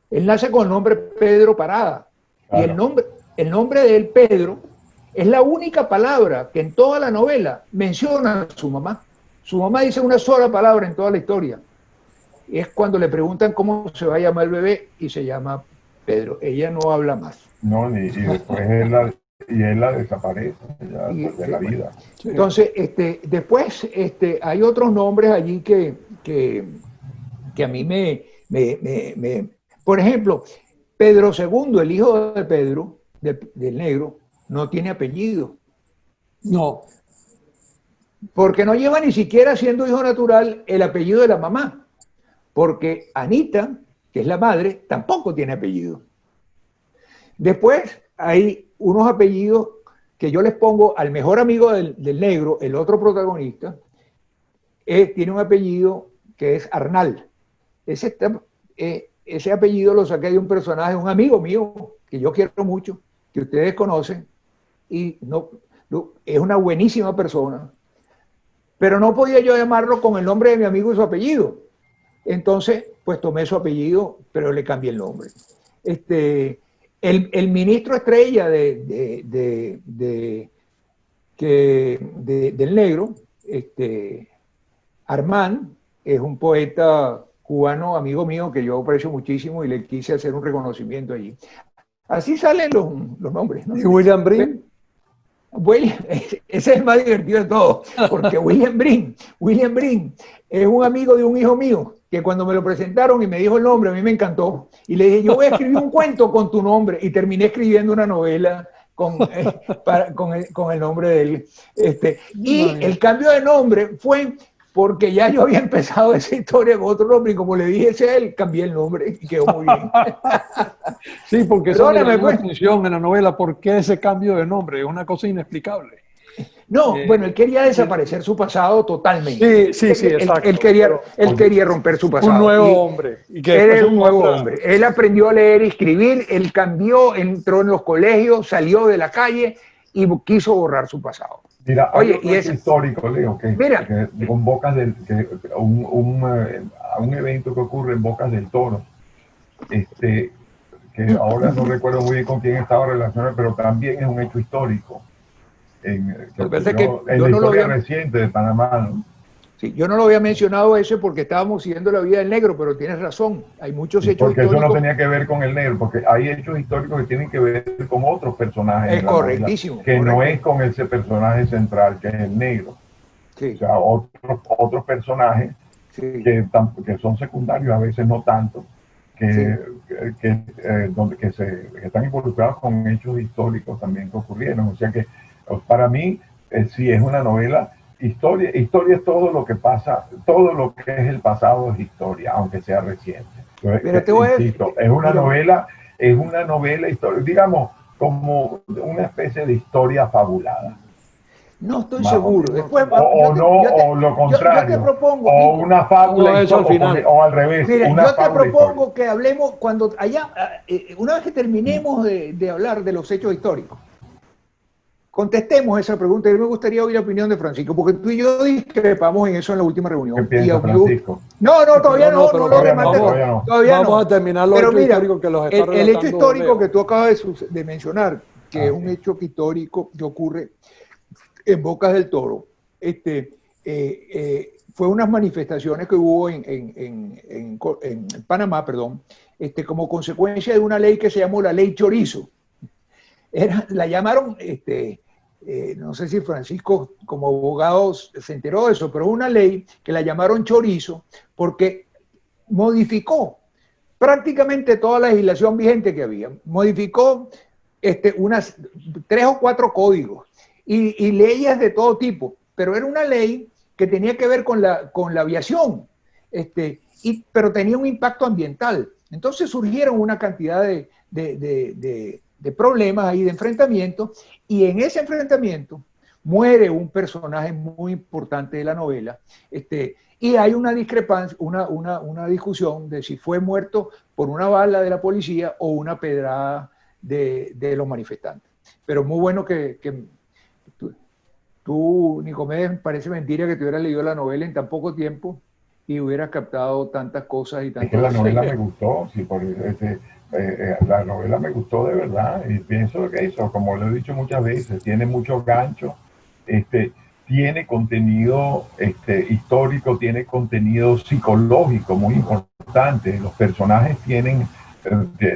[SPEAKER 2] Él nace con el nombre Pedro Parada. Claro. Y el nombre de él, Pedro, es la única palabra que en toda la novela menciona a su mamá. Su mamá dice una sola palabra en toda la historia. Es cuando le preguntan cómo se va a llamar el bebé y se llama Pedro. Ella no habla más.
[SPEAKER 3] No, y después él la desaparece de la vida.
[SPEAKER 2] Entonces, después hay otros nombres allí que a mí por ejemplo, Pedro II, el hijo de Pedro, del negro, no tiene apellido.
[SPEAKER 4] No.
[SPEAKER 2] Porque no lleva ni siquiera, siendo hijo natural, el apellido de la mamá. Porque Anita, que es la madre, tampoco tiene apellido. Después hay unos apellidos que yo les pongo al mejor amigo del negro, el otro protagonista, tiene un apellido que es Arnal. Ese apellido lo saqué de un personaje, un amigo mío, que yo quiero mucho, que ustedes conocen, y es una buenísima persona, pero no podía yo llamarlo con el nombre de mi amigo y su apellido. Entonces, pues tomé su apellido, pero le cambié el nombre. El ministro estrella del negro, Armand, es un poeta cubano, amigo mío, que yo aprecio muchísimo y le quise hacer un reconocimiento allí. Así salen los nombres, ¿no?
[SPEAKER 4] ¿Y William Brim?
[SPEAKER 2] Ese es el más divertido de todos, porque William Brim es un amigo de un hijo mío, que cuando me lo presentaron y me dijo el nombre, a mí me encantó. Y le dije, yo voy a escribir un cuento con tu nombre, y terminé escribiendo una novela con el nombre de él. Y el cambio de nombre fue porque ya yo había empezado esa historia con otro nombre, y como le dije ese a él, cambié el nombre y quedó muy bien.
[SPEAKER 4] Sí, porque eso me llamó la atención en la novela. ¿Por qué ese cambio de nombre? Es una cosa inexplicable.
[SPEAKER 2] No, bueno, él quería desaparecer su pasado totalmente.
[SPEAKER 4] Sí, exacto.
[SPEAKER 2] Él quería romper su pasado.
[SPEAKER 4] Un nuevo hombre.
[SPEAKER 2] Él era un nuevo hombre. Él aprendió a leer y escribir, él cambió, entró en los colegios, salió de la calle y quiso borrar su pasado.
[SPEAKER 3] Mira, oye, y es histórico, Leo, que con Bocas a un evento que ocurre en Bocas del Toro, que ahora no recuerdo muy bien con quién estaba relacionado, pero también es un hecho histórico. En la historia reciente de Panamá, ¿no?
[SPEAKER 2] Sí, yo no lo había mencionado ese porque estábamos siguiendo la vida del negro, pero tienes razón, hay muchos hechos
[SPEAKER 3] porque
[SPEAKER 2] históricos.
[SPEAKER 3] Porque eso no tenía que ver con el negro, porque hay hechos históricos que tienen que ver con otros personajes.
[SPEAKER 2] Es correctísimo.
[SPEAKER 3] Que no es con ese personaje central, que es el negro. Sí. O sea, otros personajes que son secundarios, a veces no tanto, que están involucrados con hechos históricos también que ocurrieron. O sea que para mí sí es una novela Historia es todo lo que pasa, todo lo que es el pasado es historia, aunque sea reciente. Entonces,
[SPEAKER 2] Pero te voy a decir,
[SPEAKER 3] insisto, es una novela histórica, digamos, como una especie de historia fabulada.
[SPEAKER 2] no estoy
[SPEAKER 3] Más
[SPEAKER 2] seguro. Después,
[SPEAKER 3] o lo contrario,
[SPEAKER 2] yo te propongo,
[SPEAKER 3] o
[SPEAKER 2] Kiko,
[SPEAKER 3] una fábula
[SPEAKER 4] No, eso al
[SPEAKER 3] histórica,
[SPEAKER 4] final.
[SPEAKER 3] o al revés,
[SPEAKER 2] mira,
[SPEAKER 3] una
[SPEAKER 2] yo te
[SPEAKER 3] fábula
[SPEAKER 2] propongo
[SPEAKER 3] histórica.
[SPEAKER 2] que hablemos cuando allá, una vez que terminemos de hablar de los hechos históricos, contestemos esa pregunta. Y me gustaría oír la opinión de Francisco, porque tú y yo discrepamos en eso en la última
[SPEAKER 3] ¿Qué
[SPEAKER 2] reunión.
[SPEAKER 3] piensa Francisco?
[SPEAKER 2] No, todavía no,
[SPEAKER 4] pero
[SPEAKER 2] no lo remates.
[SPEAKER 3] todavía no.
[SPEAKER 2] Todavía
[SPEAKER 4] vamos
[SPEAKER 2] no.
[SPEAKER 4] a terminar los
[SPEAKER 2] Pero
[SPEAKER 4] hechos
[SPEAKER 2] mira,
[SPEAKER 4] históricos que los está
[SPEAKER 2] el hecho
[SPEAKER 4] relatando
[SPEAKER 2] histórico
[SPEAKER 4] Leo.
[SPEAKER 2] que tú acabas de mencionar, que es un hecho histórico que ocurre en Bocas del Toro, fue unas manifestaciones que hubo en Panamá, perdón, como consecuencia de una ley que se llamó la Ley Chorizo. La llamaron, no sé si Francisco como abogado se enteró de eso, pero una ley que la llamaron Chorizo porque modificó prácticamente toda la legislación vigente que había. Modificó unas 3 o 4 códigos y leyes de todo tipo, pero era una ley que tenía que ver con la aviación, pero tenía un impacto ambiental. Entonces surgieron una cantidad de problemas ahí, de enfrentamientos, y en ese enfrentamiento muere un personaje muy importante de la novela, y hay una discrepancia, una discusión de si fue muerto por una bala de la policía o una pedrada de los manifestantes. Pero muy bueno que tú, Nicomedes, parece mentira que te hubieras leído la novela en tan poco tiempo y hubieras captado tantas cosas y tantas
[SPEAKER 3] Es que la novela
[SPEAKER 2] cosas.
[SPEAKER 3] me gustó, sí, la novela me gustó de verdad, y pienso que eso, como lo he dicho muchas veces, tiene muchos ganchos, tiene contenido histórico, tiene contenido psicológico muy importante. Los personajes tienen,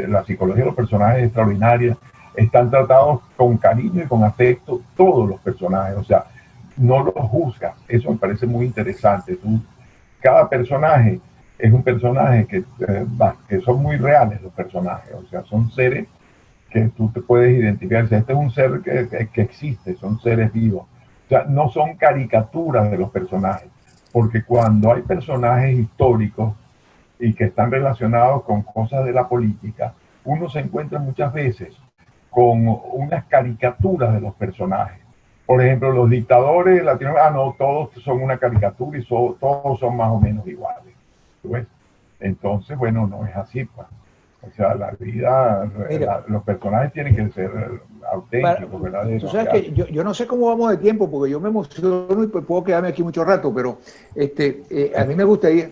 [SPEAKER 3] la psicología de los personajes es extraordinaria, están tratados con cariño y con afecto todos los personajes, o sea, no los juzgas, eso me parece muy interesante. Cada personaje es un personaje que son muy reales los personajes, o sea, son seres que tú te puedes identificar. Este es un ser que existe, son seres vivos. O sea, no son caricaturas de los personajes, porque cuando hay personajes históricos y que están relacionados con cosas de la política, uno se encuentra muchas veces con unas caricaturas de los personajes. Por ejemplo, los dictadores latinoamericanos, no, todos son una caricatura y todos son más o menos iguales. ¿Ves? Entonces, bueno, no es así, pues. O sea, la vida, los personajes tienen que ser auténticos, verdaderos.
[SPEAKER 2] Tú sabes que yo no sé cómo vamos de tiempo, porque yo me emociono y puedo quedarme aquí mucho rato, pero a mí me gustaría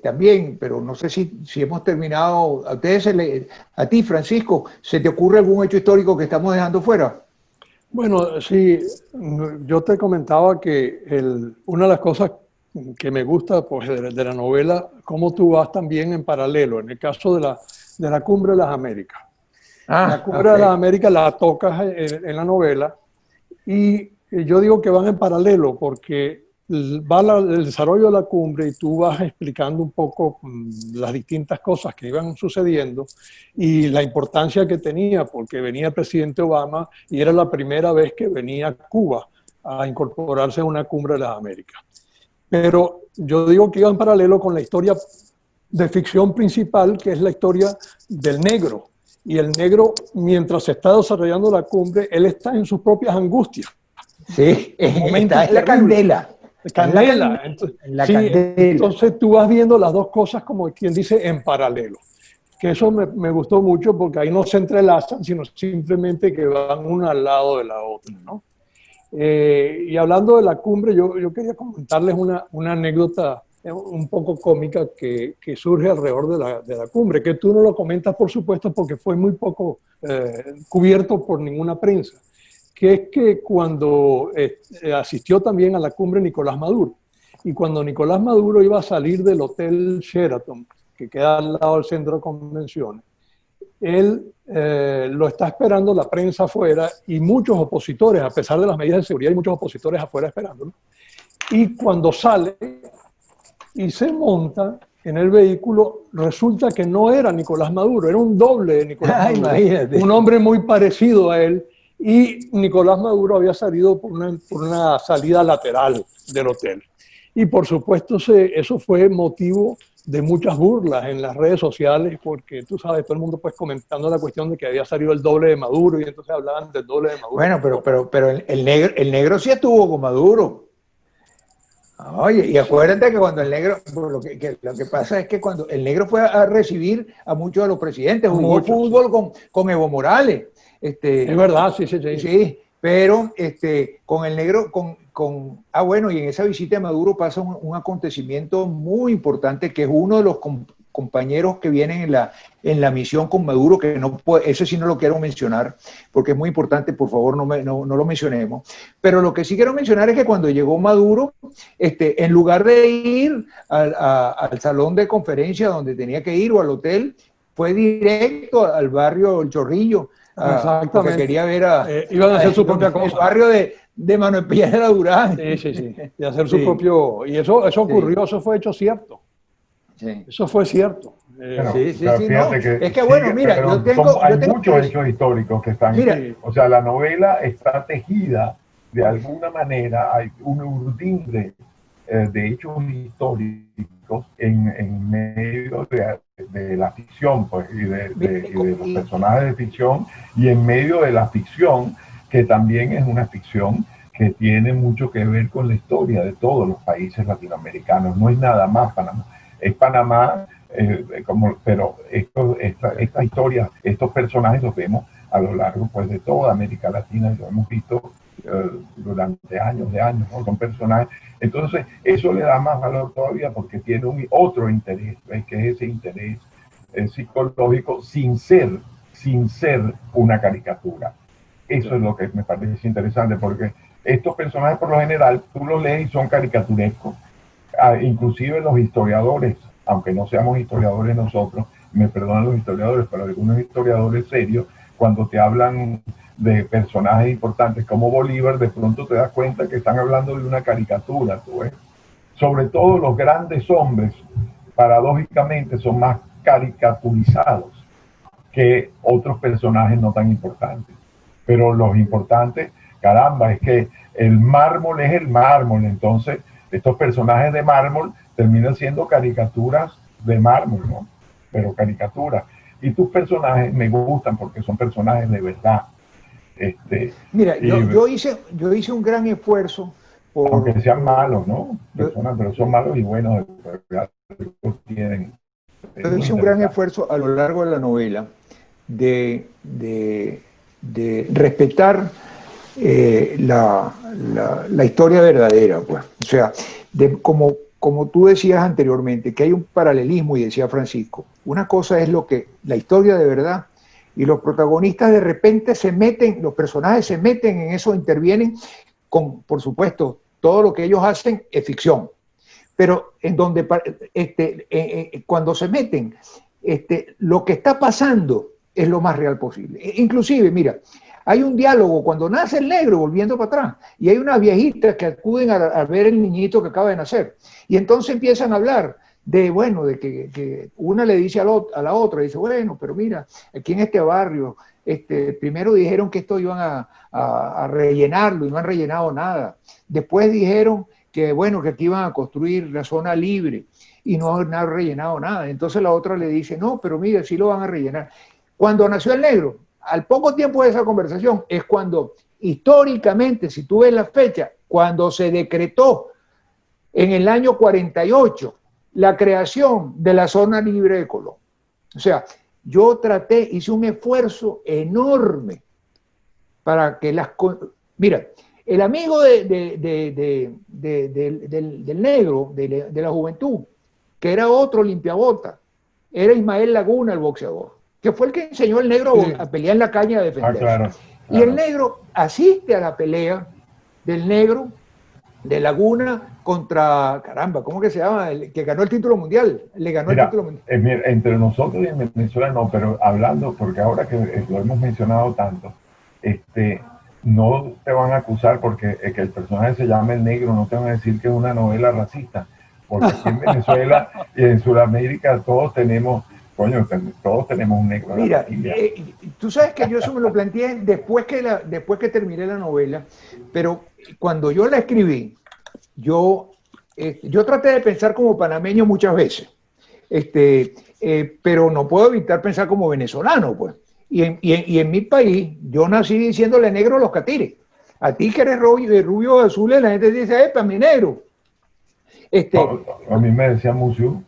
[SPEAKER 2] también, pero no sé si hemos terminado. A ti, Francisco, ¿se te ocurre algún hecho histórico que estamos dejando fuera?
[SPEAKER 4] Bueno, sí, yo te comentaba que una de las cosas que me gusta pues, de la novela, cómo tú vas también en paralelo, en el caso de la Cumbre de las Américas. La Cumbre de las Américas la tocas en la novela y yo digo que van en paralelo porque va el desarrollo de la cumbre y tú vas explicando un poco las distintas cosas que iban sucediendo y la importancia que tenía, porque venía el presidente Obama y era la primera vez que venía Cuba a incorporarse a una Cumbre de las Américas. Pero yo digo que iba en paralelo con la historia de ficción principal, que es la historia del negro. Y el negro, mientras se está desarrollando la cumbre, él está en sus propias angustias.
[SPEAKER 2] Sí, está en la candela.
[SPEAKER 4] Candela. Entonces tú vas viendo las dos cosas como quien dice en paralelo. Que eso me gustó mucho porque ahí no se entrelazan, sino simplemente que van una al lado de la otra, ¿no? Y hablando de la cumbre, yo quería comentarles una anécdota un poco cómica que surge alrededor de la cumbre, que tú no lo comentas, por supuesto, porque fue muy poco cubierto por ninguna prensa, que es que cuando asistió también a la cumbre Nicolás Maduro, y cuando Nicolás Maduro iba a salir del Hotel Sheraton, que queda al lado del centro de convenciones, él lo está esperando la prensa afuera y muchos opositores, a pesar de las medidas de seguridad, hay muchos opositores afuera esperándolo. Y cuando sale y se monta en el vehículo, resulta que no era Nicolás Maduro, era un doble de Nicolás Maduro,
[SPEAKER 2] imagínate.
[SPEAKER 4] un hombre muy parecido a él. y Nicolás Maduro había salido por una salida lateral del hotel. Y por supuesto eso fue motivo de muchas burlas en las redes sociales, porque tú sabes, todo el mundo pues comentando la cuestión de que había salido el doble de Maduro, y entonces hablaban del doble de Maduro.
[SPEAKER 2] Bueno, pero el negro sí estuvo con Maduro. Oye, y acuérdate que cuando el negro, lo que pasa es que cuando el negro fue a recibir a muchos de los presidentes, jugó fútbol con Evo Morales.
[SPEAKER 4] Es verdad, sí.
[SPEAKER 2] Sí, pero con el negro, bueno, y en esa visita de Maduro pasa un acontecimiento muy importante, que es uno de los compañeros que vienen en la misión con Maduro, que no puede, eso sí no lo quiero mencionar, porque es muy importante, por favor no lo mencionemos. Pero lo que sí quiero mencionar es que cuando llegó Maduro, en lugar de ir al salón de conferencia donde tenía que ir o al hotel, fue directo al barrio El Chorrillo. Porque quería ver
[SPEAKER 4] iban a hacer su propia cosa.
[SPEAKER 2] El barrio de Manuel Piedra Durán.
[SPEAKER 4] Sí. Y hacer su propio. Y eso ocurrió, eso fue hecho cierto.
[SPEAKER 2] Sí.
[SPEAKER 4] Eso fue cierto.
[SPEAKER 2] Sí. No. Es que bueno, mira,
[SPEAKER 3] hay muchos hechos históricos que están.
[SPEAKER 2] Mira,
[SPEAKER 3] o sea, la novela está tejida de alguna manera, hay un urdimbre de hechos históricos en medio de la ficción, pues, y de los personajes de ficción, y en medio de la ficción, que también es una ficción que tiene mucho que ver con la historia de todos los países latinoamericanos. No es nada más Panamá. Es Panamá, pero esta historia, estos personajes los vemos a lo largo, pues, de toda América Latina, y lo hemos visto durante años, ¿no? Son personajes. Entonces, eso le da más valor todavía, porque tiene otro interés, ¿ves? Que es ese interés psicológico sin ser una caricatura. Eso es lo que me parece interesante, porque estos personajes, por lo general, tú los lees y son caricaturescos. Inclusive los historiadores, aunque no seamos historiadores nosotros, me perdonan los historiadores, pero algunos historiadores serios, cuando te hablan de personajes importantes como Bolívar, de pronto te das cuenta que están hablando de una caricatura, ¿tú ves? Sobre todo los grandes hombres, paradójicamente, son más caricaturizados que otros personajes no tan importantes. Pero los importantes, caramba, es que el mármol es el mármol, entonces estos personajes de mármol terminan siendo caricaturas de mármol, ¿no? Pero caricaturas. Y tus personajes me gustan porque son personajes de verdad.
[SPEAKER 2] Mira, yo hice un gran esfuerzo por...
[SPEAKER 3] Aunque sean malos, ¿no? Pero son malos y buenos.
[SPEAKER 2] Yo hice un gran esfuerzo a lo largo de la novela de respetar la historia verdadera, pues. O sea, como tú decías anteriormente, que hay un paralelismo, y decía Francisco, una cosa es la historia de verdad, y los protagonistas de repente los personajes se meten en eso, intervienen por supuesto, todo lo que ellos hacen es ficción, pero cuando se meten, lo que está pasando es lo más real posible. Inclusive, mira, hay un diálogo cuando nace el negro, volviendo para atrás, y hay unas viejitas que acuden a ver el niñito que acaba de nacer, y entonces empiezan a hablar de que una le dice a la otra, dice, bueno, pero mira, aquí en este barrio, primero dijeron que esto iban a rellenarlo, y no han rellenado nada. Después dijeron que, bueno, que aquí iban a construir la zona libre, y no han rellenado nada. Entonces la otra le dice, no, pero mira, sí lo van a rellenar. Cuando nació el negro, al poco tiempo de esa conversación, es cuando, históricamente, si tú ves la fecha, cuando se decretó en el año 48, la creación de la zona libre de Colón. O sea, yo hice un esfuerzo enorme para que Mira, el amigo del negro, de la juventud, que era otro limpiabota, era Ismael Laguna, el boxeador, que fue el que enseñó al negro a pelear en la calle, a defenderse.
[SPEAKER 3] Claro.
[SPEAKER 2] Y el negro asiste a la pelea del negro de Laguna contra, caramba, ¿cómo que se llama? El que ganó el título mundial. Le ganó el título mundial.
[SPEAKER 3] Entre nosotros y en Venezuela no, pero hablando, porque ahora que lo hemos mencionado tanto, no te van a acusar porque que el personaje se llama El Negro, no te van a decir que es una novela racista, porque aquí en Venezuela y en Sudamérica todos tenemos coño, todos tenemos un negro.
[SPEAKER 2] Mira, tú sabes que yo eso me lo planteé después que terminé la novela, pero cuando yo la escribí, yo traté de pensar como panameño muchas veces, pero no puedo evitar pensar como venezolano, pues. Y en mi país, yo nací diciéndole negro a los catires. A ti que eres rubio o azul, la gente dice, para mi negro.
[SPEAKER 3] A mí me decía Musiu.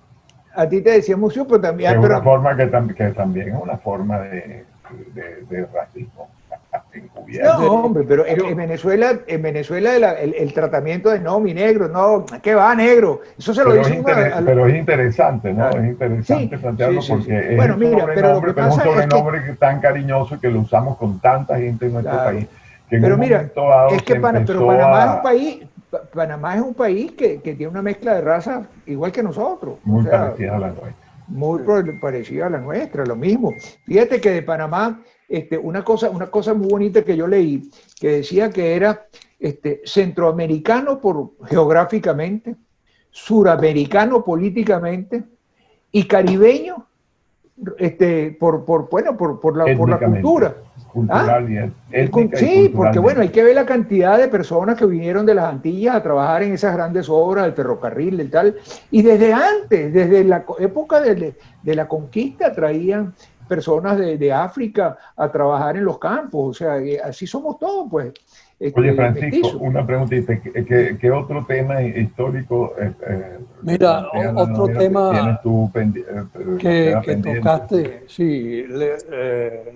[SPEAKER 2] A ti te decía Musiu, pero también...
[SPEAKER 3] Es una forma que también es una forma de racismo.
[SPEAKER 2] No, hombre, pero en Venezuela el tratamiento de no, mi negro, no, ¿qué va, negro? Eso se lo dice
[SPEAKER 3] pero es interesante, ¿no? Es interesante plantearlo porque
[SPEAKER 2] bueno,
[SPEAKER 3] es
[SPEAKER 2] mira, pero
[SPEAKER 3] un sobrenombre tan cariñoso que lo usamos con tanta gente en nuestro país.
[SPEAKER 2] Pero mira, es que Panamá es un país que tiene una mezcla de razas igual que nosotros.
[SPEAKER 3] Muy parecida a la nuestra.
[SPEAKER 2] Muy parecida a la nuestra, lo mismo. Fíjate que de Panamá, una cosa muy bonita que yo leí, que decía que era centroamericano geográficamente, suramericano políticamente y caribeño por la cultura.
[SPEAKER 3] Cultural y étnica
[SPEAKER 2] sí,
[SPEAKER 3] y
[SPEAKER 2] porque bueno, hay que ver la cantidad de personas que vinieron de las Antillas a trabajar en esas grandes obras del ferrocarril, del tal, y desde antes, desde la época de la conquista, traían personas de África a trabajar en los campos, o sea, así somos todos, pues.
[SPEAKER 3] Oye, Francisco, una preguntita, ¿qué otro tema histórico?
[SPEAKER 4] Mira, otro tema que tocaste, sí,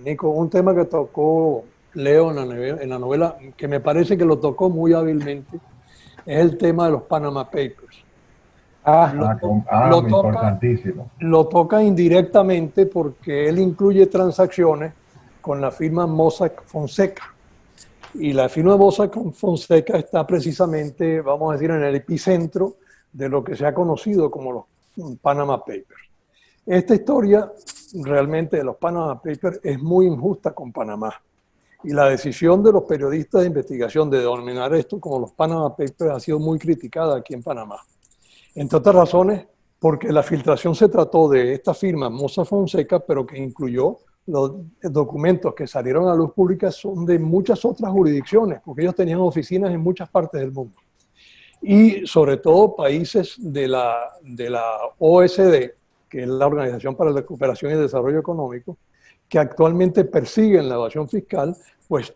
[SPEAKER 4] Nico, un tema que tocó Leo en la novela, que me parece que lo tocó muy hábilmente, es el tema de los Panama Papers.
[SPEAKER 3] Importantísimo.
[SPEAKER 4] Lo toca indirectamente porque él incluye transacciones con la firma Mossack Fonseca. Y la firma Mossack Fonseca está precisamente, vamos a decir, en el epicentro de lo que se ha conocido como los Panama Papers. Esta historia realmente de los Panama Papers es muy injusta con Panamá. Y la decisión de los periodistas de investigación de denominar esto como los Panama Papers ha sido muy criticada aquí en Panamá. Entre otras razones, porque la filtración se trató de esta firma Mossack Fonseca, pero que incluyó los documentos que salieron a luz pública son de muchas otras jurisdicciones, porque ellos tenían oficinas en muchas partes del mundo. Y sobre todo países de la OSD, que es la Organización para la Cooperación y Desarrollo Económico, que actualmente persiguen la evasión fiscal, pues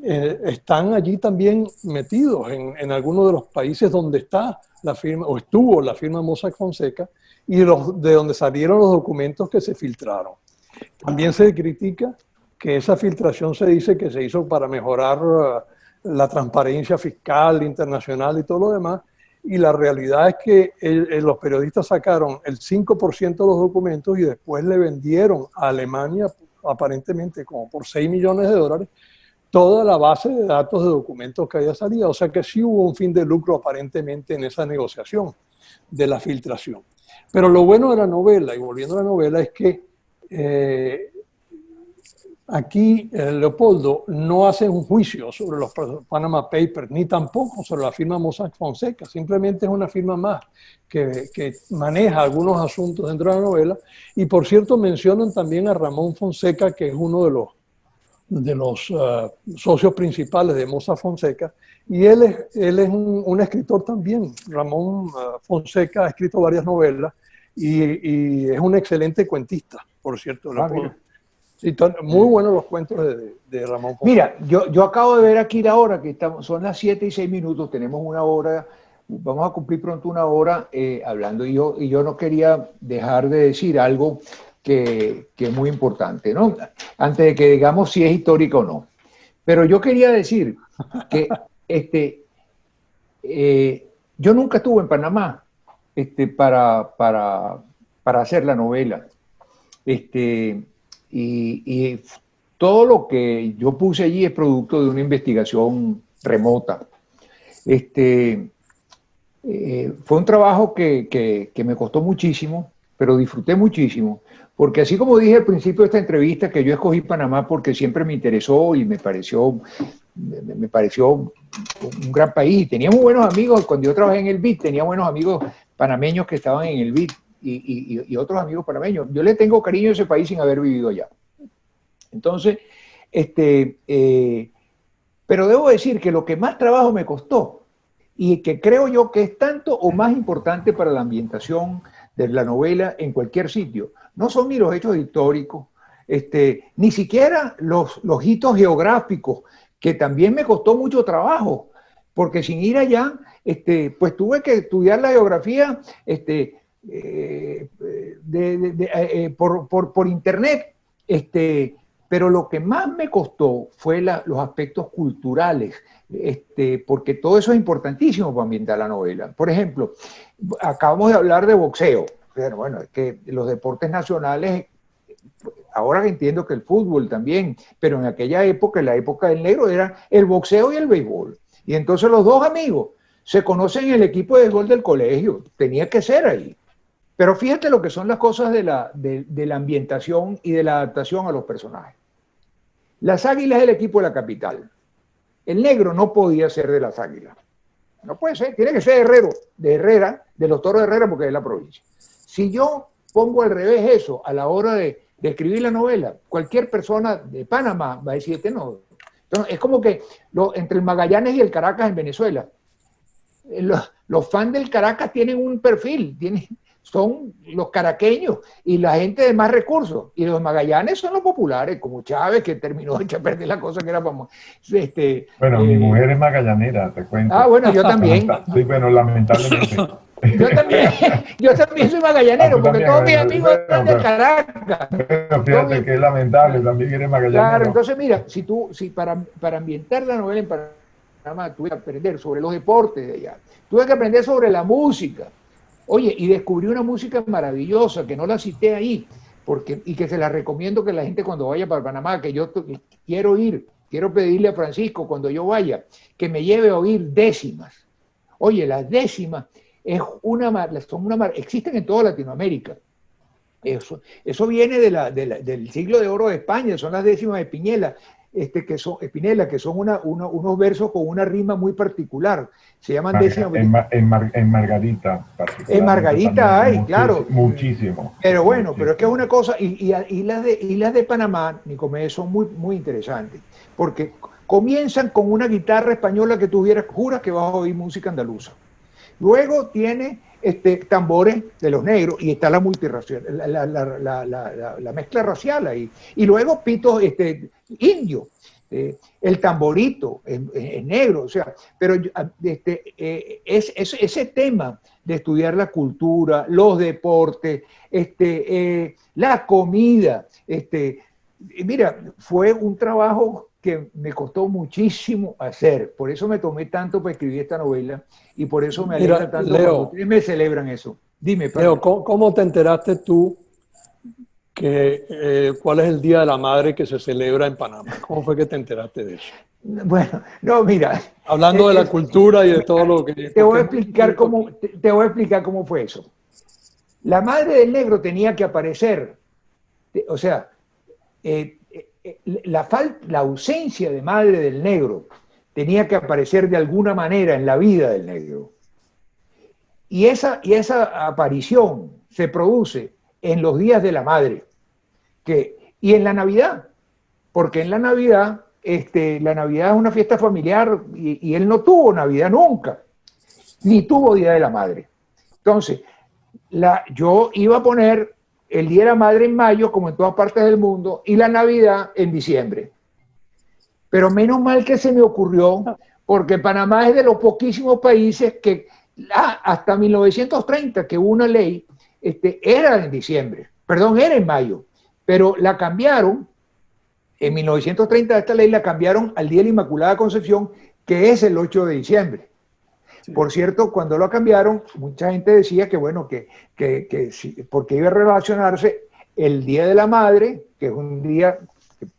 [SPEAKER 4] están allí también metidos en algunos de los países donde está la firma, o estuvo la firma Mossack Fonseca, y de donde salieron los documentos que se filtraron. También se critica que esa filtración se dice que se hizo para mejorar la transparencia fiscal internacional y todo lo demás, y la realidad es que los periodistas sacaron el 5% de los documentos y después le vendieron a Alemania, aparentemente como por $6 millones, toda la base de datos de documentos que había salido. O sea que sí hubo un fin de lucro aparentemente en esa negociación de la filtración. Pero lo bueno de la novela, y volviendo a la novela, es que aquí Leopoldo no hace un juicio sobre los Panama Papers, ni tampoco sobre la firma Mossack Fonseca, simplemente es una firma más que maneja algunos asuntos dentro de la novela. Y por cierto mencionan también a Ramón Fonseca, que es uno de los socios principales de Mossack Fonseca, y él es un escritor también. Ramón Fonseca ha escrito varias novelas y es un excelente cuentista, por cierto. Sí, muy buenos los cuentos de Ramón Fonseca.
[SPEAKER 2] Mira, yo acabo de ver aquí la hora, que son las 7:06, tenemos una hora, vamos a cumplir pronto una hora hablando, y yo no quería dejar de decir algo que es muy importante, ¿no? Antes de que digamos si es histórico o no. Pero yo quería decir que yo nunca estuve en Panamá para hacer la novela. Y todo lo que yo puse allí es producto de una investigación remota. Fue un trabajo que me costó muchísimo, pero disfruté muchísimo, porque así como dije al principio de esta entrevista, que yo escogí Panamá porque siempre me interesó y me pareció un gran país. Tenía muy buenos amigos, cuando yo trabajé en el BID, tenía buenos amigos panameños que estaban en el BID, y otros amigos panameños. Yo le tengo cariño a ese país sin haber vivido allá. Entonces, pero debo decir que lo que más trabajo me costó, y que creo yo que es tanto o más importante para la ambientación de la novela en cualquier sitio, no son ni los hechos históricos, ni siquiera los hitos geográficos, que también me costó mucho trabajo, porque sin ir allá, pues tuve que estudiar la geografía por internet, pero lo que más me costó fue los aspectos culturales, porque todo eso es importantísimo para ambientar la novela. Por ejemplo, acabamos de hablar de boxeo. Pero bueno, es que los deportes nacionales, ahora entiendo que el fútbol también, pero en aquella época, en la época del negro, era el boxeo y el béisbol. Y entonces los dos amigos se conocen en el equipo de béisbol del colegio. Tenía que ser ahí. Pero fíjate lo que son las cosas de la ambientación y de la adaptación a los personajes. Las Águilas es el equipo de la capital. El negro no podía ser de las Águilas. No puede ser, tiene que ser Herrero, de Herrera, de los Toros de Herrera, porque es la provincia. Si yo pongo al revés eso a la hora de escribir la novela, cualquier persona de Panamá va a decir que no. Entonces, es como que entre el Magallanes y el Caracas en Venezuela, los fans del Caracas tienen un perfil, son los caraqueños y la gente de más recursos, y los Magallanes son los populares, como Chávez, que terminó de perder la cosa que era famosa.
[SPEAKER 3] Bueno, mi mujer es magallanera, te cuento.
[SPEAKER 2] Ah, bueno, yo también.
[SPEAKER 3] Sí, bueno, lamentablemente.
[SPEAKER 2] Yo también soy magallanero, porque todos mis amigos están de Caracas.
[SPEAKER 3] Pero fíjate que es lamentable, también eres magallanero.
[SPEAKER 2] Claro, entonces mira, si para ambientar la novela en Panamá, tuve que aprender sobre los deportes de allá, tuve que aprender sobre la música. Oye, y descubrí una música maravillosa, que no la cité ahí, y que se la recomiendo que la gente cuando vaya para Panamá, que yo quiero ir, quiero pedirle a Francisco cuando yo vaya, que me lleve a oír décimas. Oye, las décimas existen en toda Latinoamérica. Eso viene del siglo de oro de España, son las décimas de Spinella, Spinella, que son unos versos con una rima muy particular. Se llaman décimas.
[SPEAKER 3] En Margarita.
[SPEAKER 2] En Margarita hay, claro.
[SPEAKER 3] Muchísimo.
[SPEAKER 2] Pero bueno, muchísimo. Pero es que es una cosa, y las de Panamá, Nicomedes, son muy, muy interesantes, porque comienzan con una guitarra española que tú juras que vas a oír música andaluza. Luego tiene tambores de los negros, y está la multirracial, la mezcla racial ahí. Y luego pitos indio, el tamborito es negro, o sea, pero ese tema de estudiar la cultura, los deportes, la comida, mira, fue un trabajo que me costó muchísimo hacer, por eso me tomé tanto para escribir esta novela, y por eso me alegra tanto
[SPEAKER 4] Leo,
[SPEAKER 2] cuando ustedes me celebran eso. Dime, padre.
[SPEAKER 4] Leo, ¿cómo te enteraste tú cuál es el Día de la Madre que se celebra en Panamá? ¿Cómo fue que te enteraste de eso?
[SPEAKER 2] Bueno, no, mira.
[SPEAKER 4] Hablando de la cultura y de todo lo que...
[SPEAKER 2] Te voy a explicar cómo fue eso. La madre del negro tenía que aparecer, o sea, la ausencia de madre del negro tenía que aparecer de alguna manera en la vida del negro. Y esa aparición se produce en los días de la madre, y en la Navidad, porque en la Navidad es una fiesta familiar, y él no tuvo Navidad nunca, ni tuvo Día de la Madre. Entonces, yo iba a poner el Día de la Madre en mayo, como en todas partes del mundo, y la Navidad en diciembre. Pero menos mal que se me ocurrió, porque Panamá es de los poquísimos países que hasta 1930, que hubo una ley, era en diciembre, perdón, era en mayo, pero la cambiaron, en 1930 esta ley la cambiaron al Día de la Inmaculada Concepción, que es el 8 de diciembre. Sí. Por cierto, cuando lo cambiaron, mucha gente decía que bueno, porque iba a relacionarse el Día de la Madre, que es un día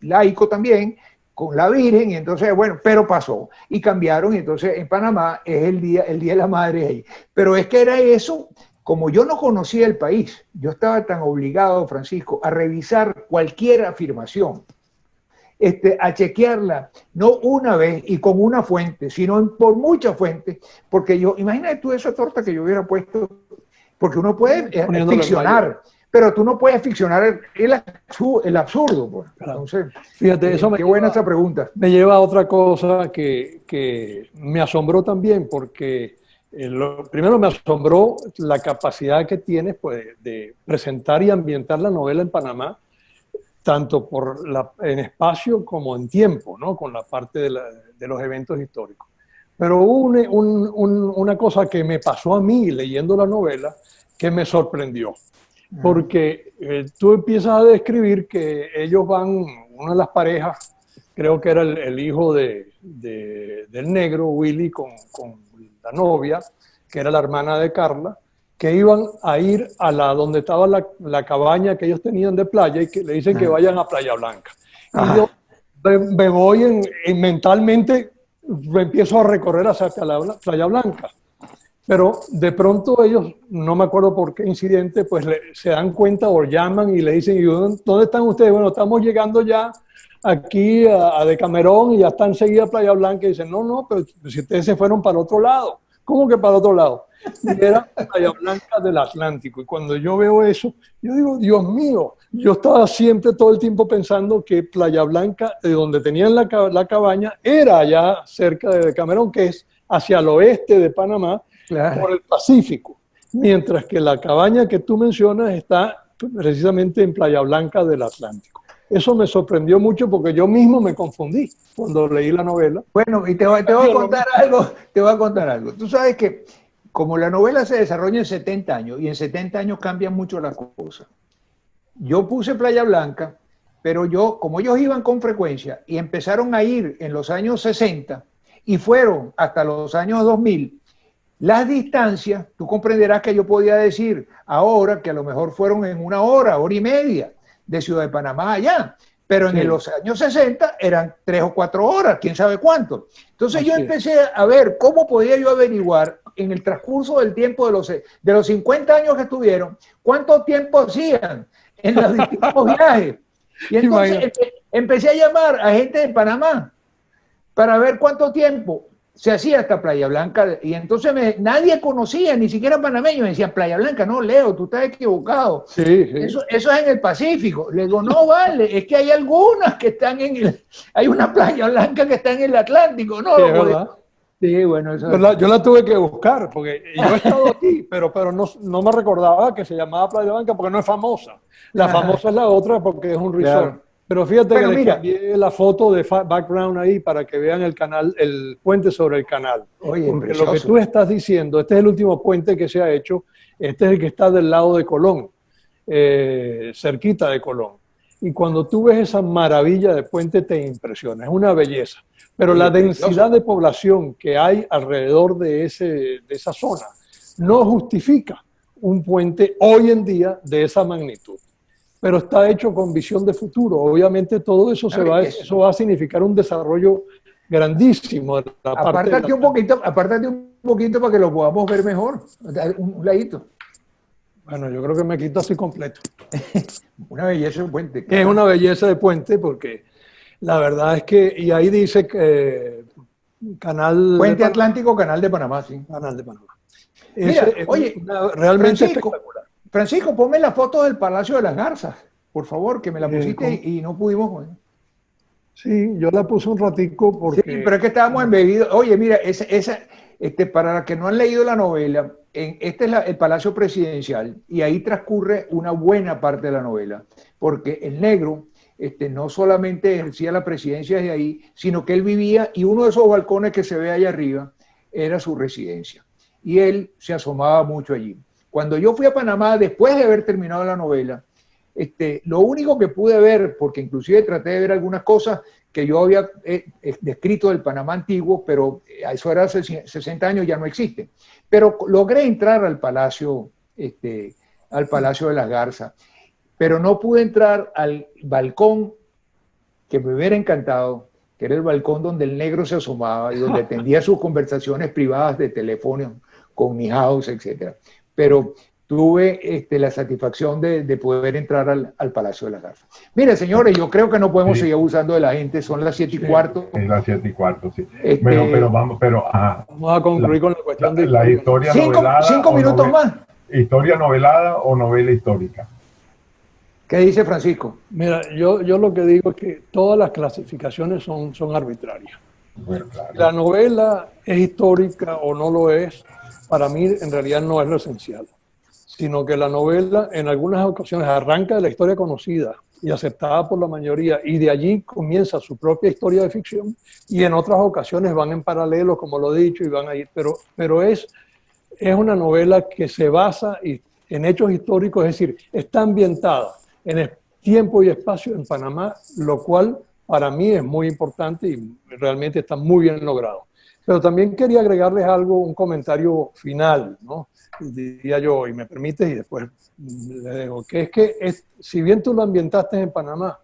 [SPEAKER 2] laico también, con la Virgen, y entonces, bueno, pero pasó, y cambiaron, y entonces en Panamá es el día de la Madre ahí. Pero es que era eso, como yo no conocía el país, yo estaba tan obligado, Francisco, a revisar cualquier afirmación, a chequearla, no una vez y con una fuente, sino por muchas fuentes, porque imagínate tú esa torta que yo hubiera puesto, porque uno puede
[SPEAKER 4] Poniéndolo en
[SPEAKER 2] ficcionar, pero tú no puedes ficcionar el absurdo. Pues.
[SPEAKER 4] Claro.
[SPEAKER 2] Entonces,
[SPEAKER 4] Fíjate, eso
[SPEAKER 2] qué buena esa pregunta.
[SPEAKER 4] me lleva a otra cosa que me asombró también, porque primero me asombró la capacidad que tienes, pues, de presentar y ambientar la novela en Panamá, tanto en espacio como en tiempo, ¿no? Con la parte de los eventos históricos. Pero hubo una cosa que me pasó a mí leyendo la novela que me sorprendió. Porque tú empiezas a describir que ellos van, una de las parejas, creo que era el hijo del negro, Willy, con la novia, que era la hermana de Carla, que iban a ir a donde estaba la cabaña que ellos tenían de playa y que le dicen que vayan a Playa Blanca. Y yo me voy mentalmente, me empiezo a recorrer hacia la Playa Blanca. Pero de pronto ellos, no me acuerdo por qué incidente, pues se dan cuenta o llaman y le dicen, ¿dónde están ustedes? Bueno, estamos llegando ya aquí a Decamerón y ya está enseguida Playa Blanca. Y dicen, no, pero si ustedes se fueron para otro lado. ¿Cómo que para otro lado? Y era Playa Blanca del Atlántico. Y cuando yo veo eso, yo digo, Dios mío, yo estaba siempre todo el tiempo pensando que Playa Blanca, de donde tenían la cabaña, era allá cerca de Decamerón, que es hacia el oeste de Panamá, claro, por el Pacífico. Mientras que la cabaña que tú mencionas está precisamente en Playa Blanca del Atlántico. Eso me sorprendió mucho porque yo mismo me confundí cuando leí la novela.
[SPEAKER 2] Bueno, y te voy a contar algo. Tú sabes que como la novela se desarrolla en 70 años y en 70 años cambian mucho las cosas. Yo puse Playa Blanca, pero como ellos iban con frecuencia y empezaron a ir en los años 60 y fueron hasta los años 2000, las distancias, tú comprenderás que yo podía decir ahora que a lo mejor fueron en una hora y media de Ciudad de Panamá allá, pero en los años 60 eran 3 o 4 horas, quién sabe cuánto. Entonces yo empecé a ver cómo podía yo averiguar en el transcurso del tiempo de los 50 años que estuvieron, cuánto tiempo hacían en los distintos viajes. Y entonces empecé a llamar a gente de Panamá para ver cuánto tiempo se hacía hasta Playa Blanca, y entonces nadie conocía, ni siquiera panameños, me decían Playa Blanca, no, Leo, tú estás equivocado.
[SPEAKER 4] Sí.
[SPEAKER 2] Eso es en el Pacífico. Le digo, no vale, es que hay algunas que están hay una Playa Blanca que está en el Atlántico, ¿no?
[SPEAKER 4] Sí, ¿verdad?
[SPEAKER 2] Sí, bueno, eso
[SPEAKER 4] yo la tuve que buscar, porque yo he estado aquí, pero no me recordaba que se llamaba Playa Blanca porque no es famosa. La famosa es la otra porque es un resort. Claro. Pero fíjate que les cambié la foto de background ahí para que vean el canal, el puente sobre el canal.
[SPEAKER 2] Oye,
[SPEAKER 4] porque
[SPEAKER 2] precioso.
[SPEAKER 4] Lo que tú estás diciendo, este es el último puente que se ha hecho, este es el que está del lado de Colón, cerquita de Colón. Y cuando tú ves esa maravilla de puente te impresiona, es una belleza. Pero la densidad de población que hay alrededor de esa zona no justifica un puente hoy en día de esa magnitud. Pero está hecho con visión de futuro. Obviamente todo eso eso va a significar un desarrollo grandísimo.
[SPEAKER 2] Apártate un poquito para que lo podamos ver mejor. Un ladito.
[SPEAKER 4] Bueno, yo creo que me quito así completo.
[SPEAKER 2] Una belleza de puente.
[SPEAKER 4] Es una belleza de puente porque la verdad es que, y ahí dice canal...
[SPEAKER 2] Puente Atlántico, Canal de Panamá, sí.
[SPEAKER 4] Canal de Panamá.
[SPEAKER 2] Mira, oye,
[SPEAKER 4] realmente espectacular.
[SPEAKER 2] Francisco, ponme la foto del Palacio de las Garzas, por favor, que me la pusiste y no pudimos. Bueno.
[SPEAKER 4] Sí, yo la puse un ratico porque...
[SPEAKER 2] Sí, pero es que estábamos embebidos. Oye, mira, para los que no han leído la novela, este es el Palacio Presidencial y ahí transcurre una buena parte de la novela, porque el negro no solamente ejercía la presidencia de ahí, sino que él vivía y uno de esos balcones que se ve allá arriba era su residencia. Y él se asomaba mucho allí. Cuando yo fui a Panamá, después de haber terminado la novela, lo único que pude ver, porque inclusive traté de ver algunas cosas que yo había descrito del Panamá antiguo, pero eso era hace 60 años, ya no existen. Pero logré entrar al Palacio de las Garzas, pero no pude entrar al balcón que me hubiera encantado, que era el balcón donde el negro se asomaba y donde tendía sus conversaciones privadas de teléfono con Mijaos, etcétera. Pero tuve la satisfacción de poder entrar al Palacio de las Garzas. Mire, señores, yo creo que no podemos seguir abusando de la gente, son las 7:15.
[SPEAKER 3] Es las 7:15, sí. Vamos a concluir
[SPEAKER 4] con la cuestión de
[SPEAKER 3] la historia.
[SPEAKER 2] 5 minutos más.
[SPEAKER 3] ¿Historia novelada o novela histórica?
[SPEAKER 2] ¿Qué dice Francisco?
[SPEAKER 4] Mira, yo lo que digo es que todas las clasificaciones son arbitrarias.
[SPEAKER 3] Bueno, claro.
[SPEAKER 4] La novela es histórica o no lo es, para mí en realidad no es lo esencial, sino que la novela en algunas ocasiones arranca de la historia conocida y aceptada por la mayoría y de allí comienza su propia historia de ficción y en otras ocasiones van en paralelo, como lo he dicho, y van a ir, pero es una novela que se basa en hechos históricos, es decir, está ambientada en el tiempo y espacio en Panamá, lo cual para mí es muy importante y realmente está muy bien logrado. Pero también quería agregarles algo, un comentario final, ¿no? Diría yo, y me permites, y después le dejo, que si bien tú lo ambientaste en Panamá,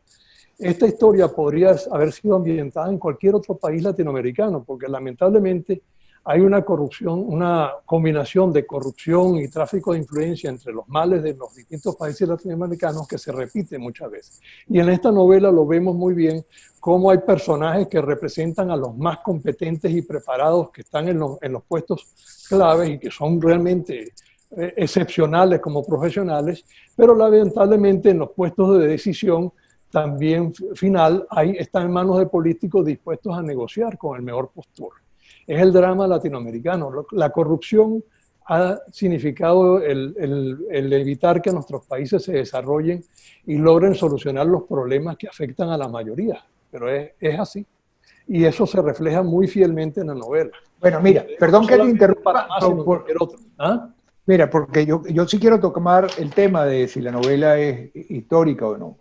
[SPEAKER 4] esta historia podría haber sido ambientada en cualquier otro país latinoamericano, porque lamentablemente hay una corrupción, una combinación de corrupción y tráfico de influencia entre los males de los distintos países latinoamericanos que se repite muchas veces. Y en esta novela lo vemos muy bien, cómo hay personajes que representan a los más competentes y preparados que están en los puestos claves y que son realmente excepcionales como profesionales, pero lamentablemente en los puestos de decisión también final están en manos de políticos dispuestos a negociar con el mejor postor. Es el drama latinoamericano. La corrupción ha significado el evitar que nuestros países se desarrollen y logren solucionar los problemas que afectan a la mayoría. Pero es así. Y eso se refleja muy fielmente en la novela.
[SPEAKER 2] Bueno, mira, perdón que te interrumpa.
[SPEAKER 4] ¿Ah?
[SPEAKER 2] Mira, porque yo sí quiero tomar el tema de si la novela es histórica o no.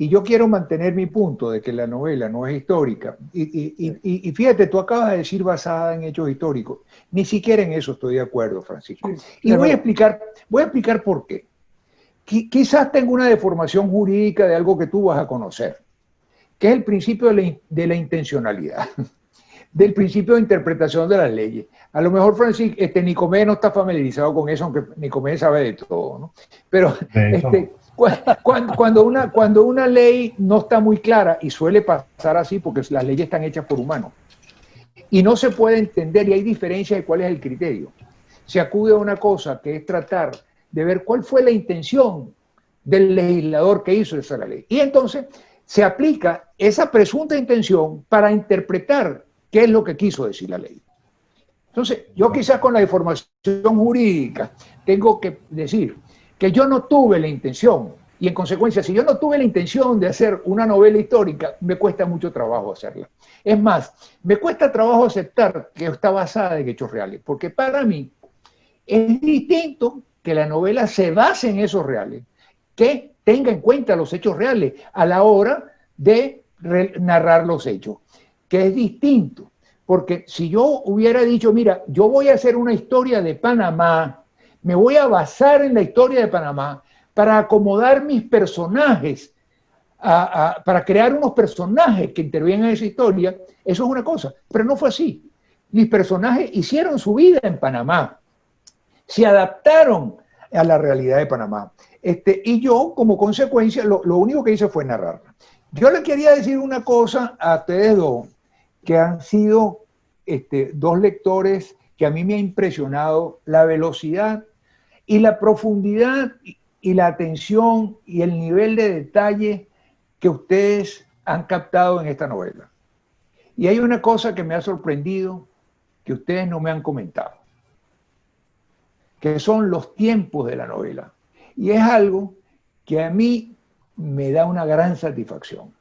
[SPEAKER 2] Y yo quiero mantener mi punto de que la novela no es histórica. Y fíjate, tú acabas de decir basada en hechos históricos. Ni siquiera en eso estoy de acuerdo, Francisco. Y voy a explicar por qué. Quizás tengo una deformación jurídica de algo que tú vas a conocer, que es el principio de la intencionalidad, del principio de interpretación de las leyes. A lo mejor Nicomé no está familiarizado con eso, aunque Nicomé sabe de todo, ¿no? Pero cuando una ley no está muy clara, y suele pasar así porque las leyes están hechas por humanos, y no se puede entender y hay diferencia de cuál es el criterio, se acude a una cosa que es tratar de ver cuál fue la intención del legislador que hizo esa ley. Y entonces se aplica esa presunta intención para interpretar qué es lo que quiso decir la ley. Entonces, yo quizás con la deformación jurídica tengo que decir que yo no tuve la intención, y en consecuencia, si yo no tuve la intención de hacer una novela histórica, me cuesta mucho trabajo hacerla. Es más, me cuesta trabajo aceptar que está basada en hechos reales, porque para mí es distinto que la novela se base en esos reales, que tenga en cuenta los hechos reales a la hora de narrar los hechos, que es distinto. Porque si yo hubiera dicho, mira, yo voy a hacer una historia de Panamá, me voy a basar en la historia de Panamá para acomodar mis personajes, para crear unos personajes que intervienen en esa historia, eso es una cosa. Pero no fue así. Mis personajes hicieron su vida en Panamá, se adaptaron a la realidad de Panamá. Y yo, como consecuencia, lo único que hice fue narrarla. Yo le quería decir una cosa a ustedes dos, que han sido dos lectores que a mí me ha impresionado la velocidad y la profundidad y la atención y el nivel de detalle que ustedes han captado en esta novela. Y hay una cosa que me ha sorprendido que ustedes no me han comentado, que son los tiempos de la novela. Y es algo que a mí me da una gran satisfacción.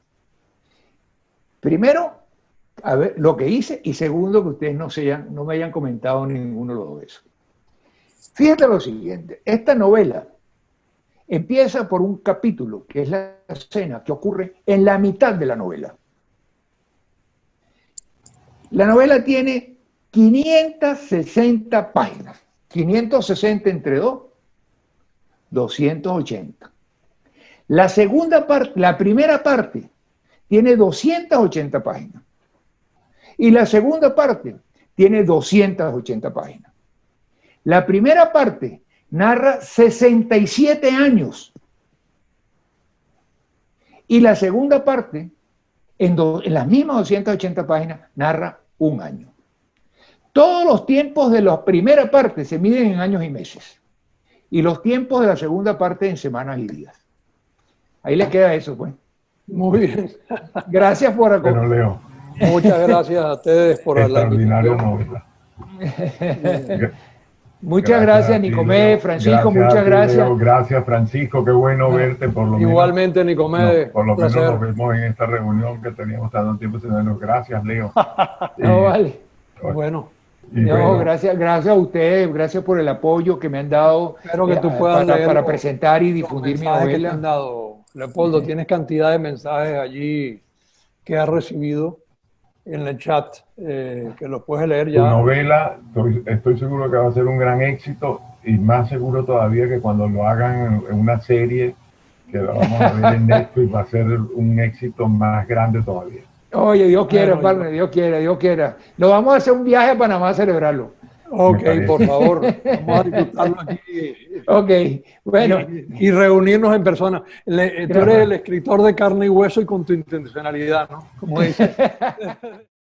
[SPEAKER 2] Primero, a ver lo que hice, y segundo, que ustedes no me hayan comentado ninguno de los dos eso. Fíjate lo siguiente, esta novela empieza por un capítulo, que es la escena que ocurre en la mitad de la novela. La novela tiene 560 páginas, 560 entre 2, 280. La primera parte tiene 280 páginas. Y la segunda parte tiene 280 páginas. La primera parte narra 67 años. Y la segunda parte, en las mismas 280 páginas, narra un año. Todos los tiempos de la primera parte se miden en años y meses. y los tiempos de la segunda parte en semanas y días. Ahí le queda eso, pues.
[SPEAKER 4] Muy bien.
[SPEAKER 2] Gracias por
[SPEAKER 3] Pero Leo,
[SPEAKER 4] Muchas gracias a ustedes por la
[SPEAKER 3] extraordinaria
[SPEAKER 4] invitación.
[SPEAKER 3] novela.
[SPEAKER 2] Muchas gracias,
[SPEAKER 3] a ti,
[SPEAKER 2] Nicomé,
[SPEAKER 3] Leo.
[SPEAKER 2] Francisco,
[SPEAKER 3] Gracias a
[SPEAKER 2] muchas
[SPEAKER 3] ti,
[SPEAKER 2] gracias.
[SPEAKER 3] Leo. Gracias, Francisco, qué bueno verte, por lo
[SPEAKER 4] Igualmente,
[SPEAKER 3] menos.
[SPEAKER 4] Nicomé,
[SPEAKER 3] Por lo
[SPEAKER 4] un
[SPEAKER 3] menos
[SPEAKER 4] placer.
[SPEAKER 3] nos vemos en esta reunión que teníamos tanto tiempo sin vernos. Gracias, Leo.
[SPEAKER 2] No, vale.
[SPEAKER 4] Bueno,
[SPEAKER 3] Y
[SPEAKER 2] No,
[SPEAKER 3] bueno,
[SPEAKER 2] gracias a ustedes, gracias por el apoyo que me han dado
[SPEAKER 4] espero que tú puedas
[SPEAKER 2] para
[SPEAKER 4] leer
[SPEAKER 2] presentar y
[SPEAKER 4] los
[SPEAKER 2] difundir mi
[SPEAKER 4] mensajes que te han
[SPEAKER 2] novela.
[SPEAKER 4] dado. Leopoldo, tienes cantidad de mensajes allí que has recibido en el chat, que los puedes leer
[SPEAKER 3] tu
[SPEAKER 4] ya.
[SPEAKER 3] novela, estoy seguro que va a ser un gran éxito y más seguro todavía que cuando lo hagan en una serie que la vamos a ver en Netflix va a ser un éxito más grande todavía.
[SPEAKER 2] Oye, Dios quiera,
[SPEAKER 4] Bueno,
[SPEAKER 2] Palmer, Dios quiera, Dios quiera. Lo vamos a hacer un viaje a Panamá a celebrarlo.
[SPEAKER 4] Ok,
[SPEAKER 3] Me
[SPEAKER 4] por
[SPEAKER 3] parece.
[SPEAKER 4] favor, vamos a disfrutarlo aquí
[SPEAKER 2] Ok, bueno,
[SPEAKER 4] y reunirnos en persona. Tú
[SPEAKER 2] Gracias.
[SPEAKER 4] eres el escritor de carne y hueso y con tu intencionalidad, ¿no? Como dice.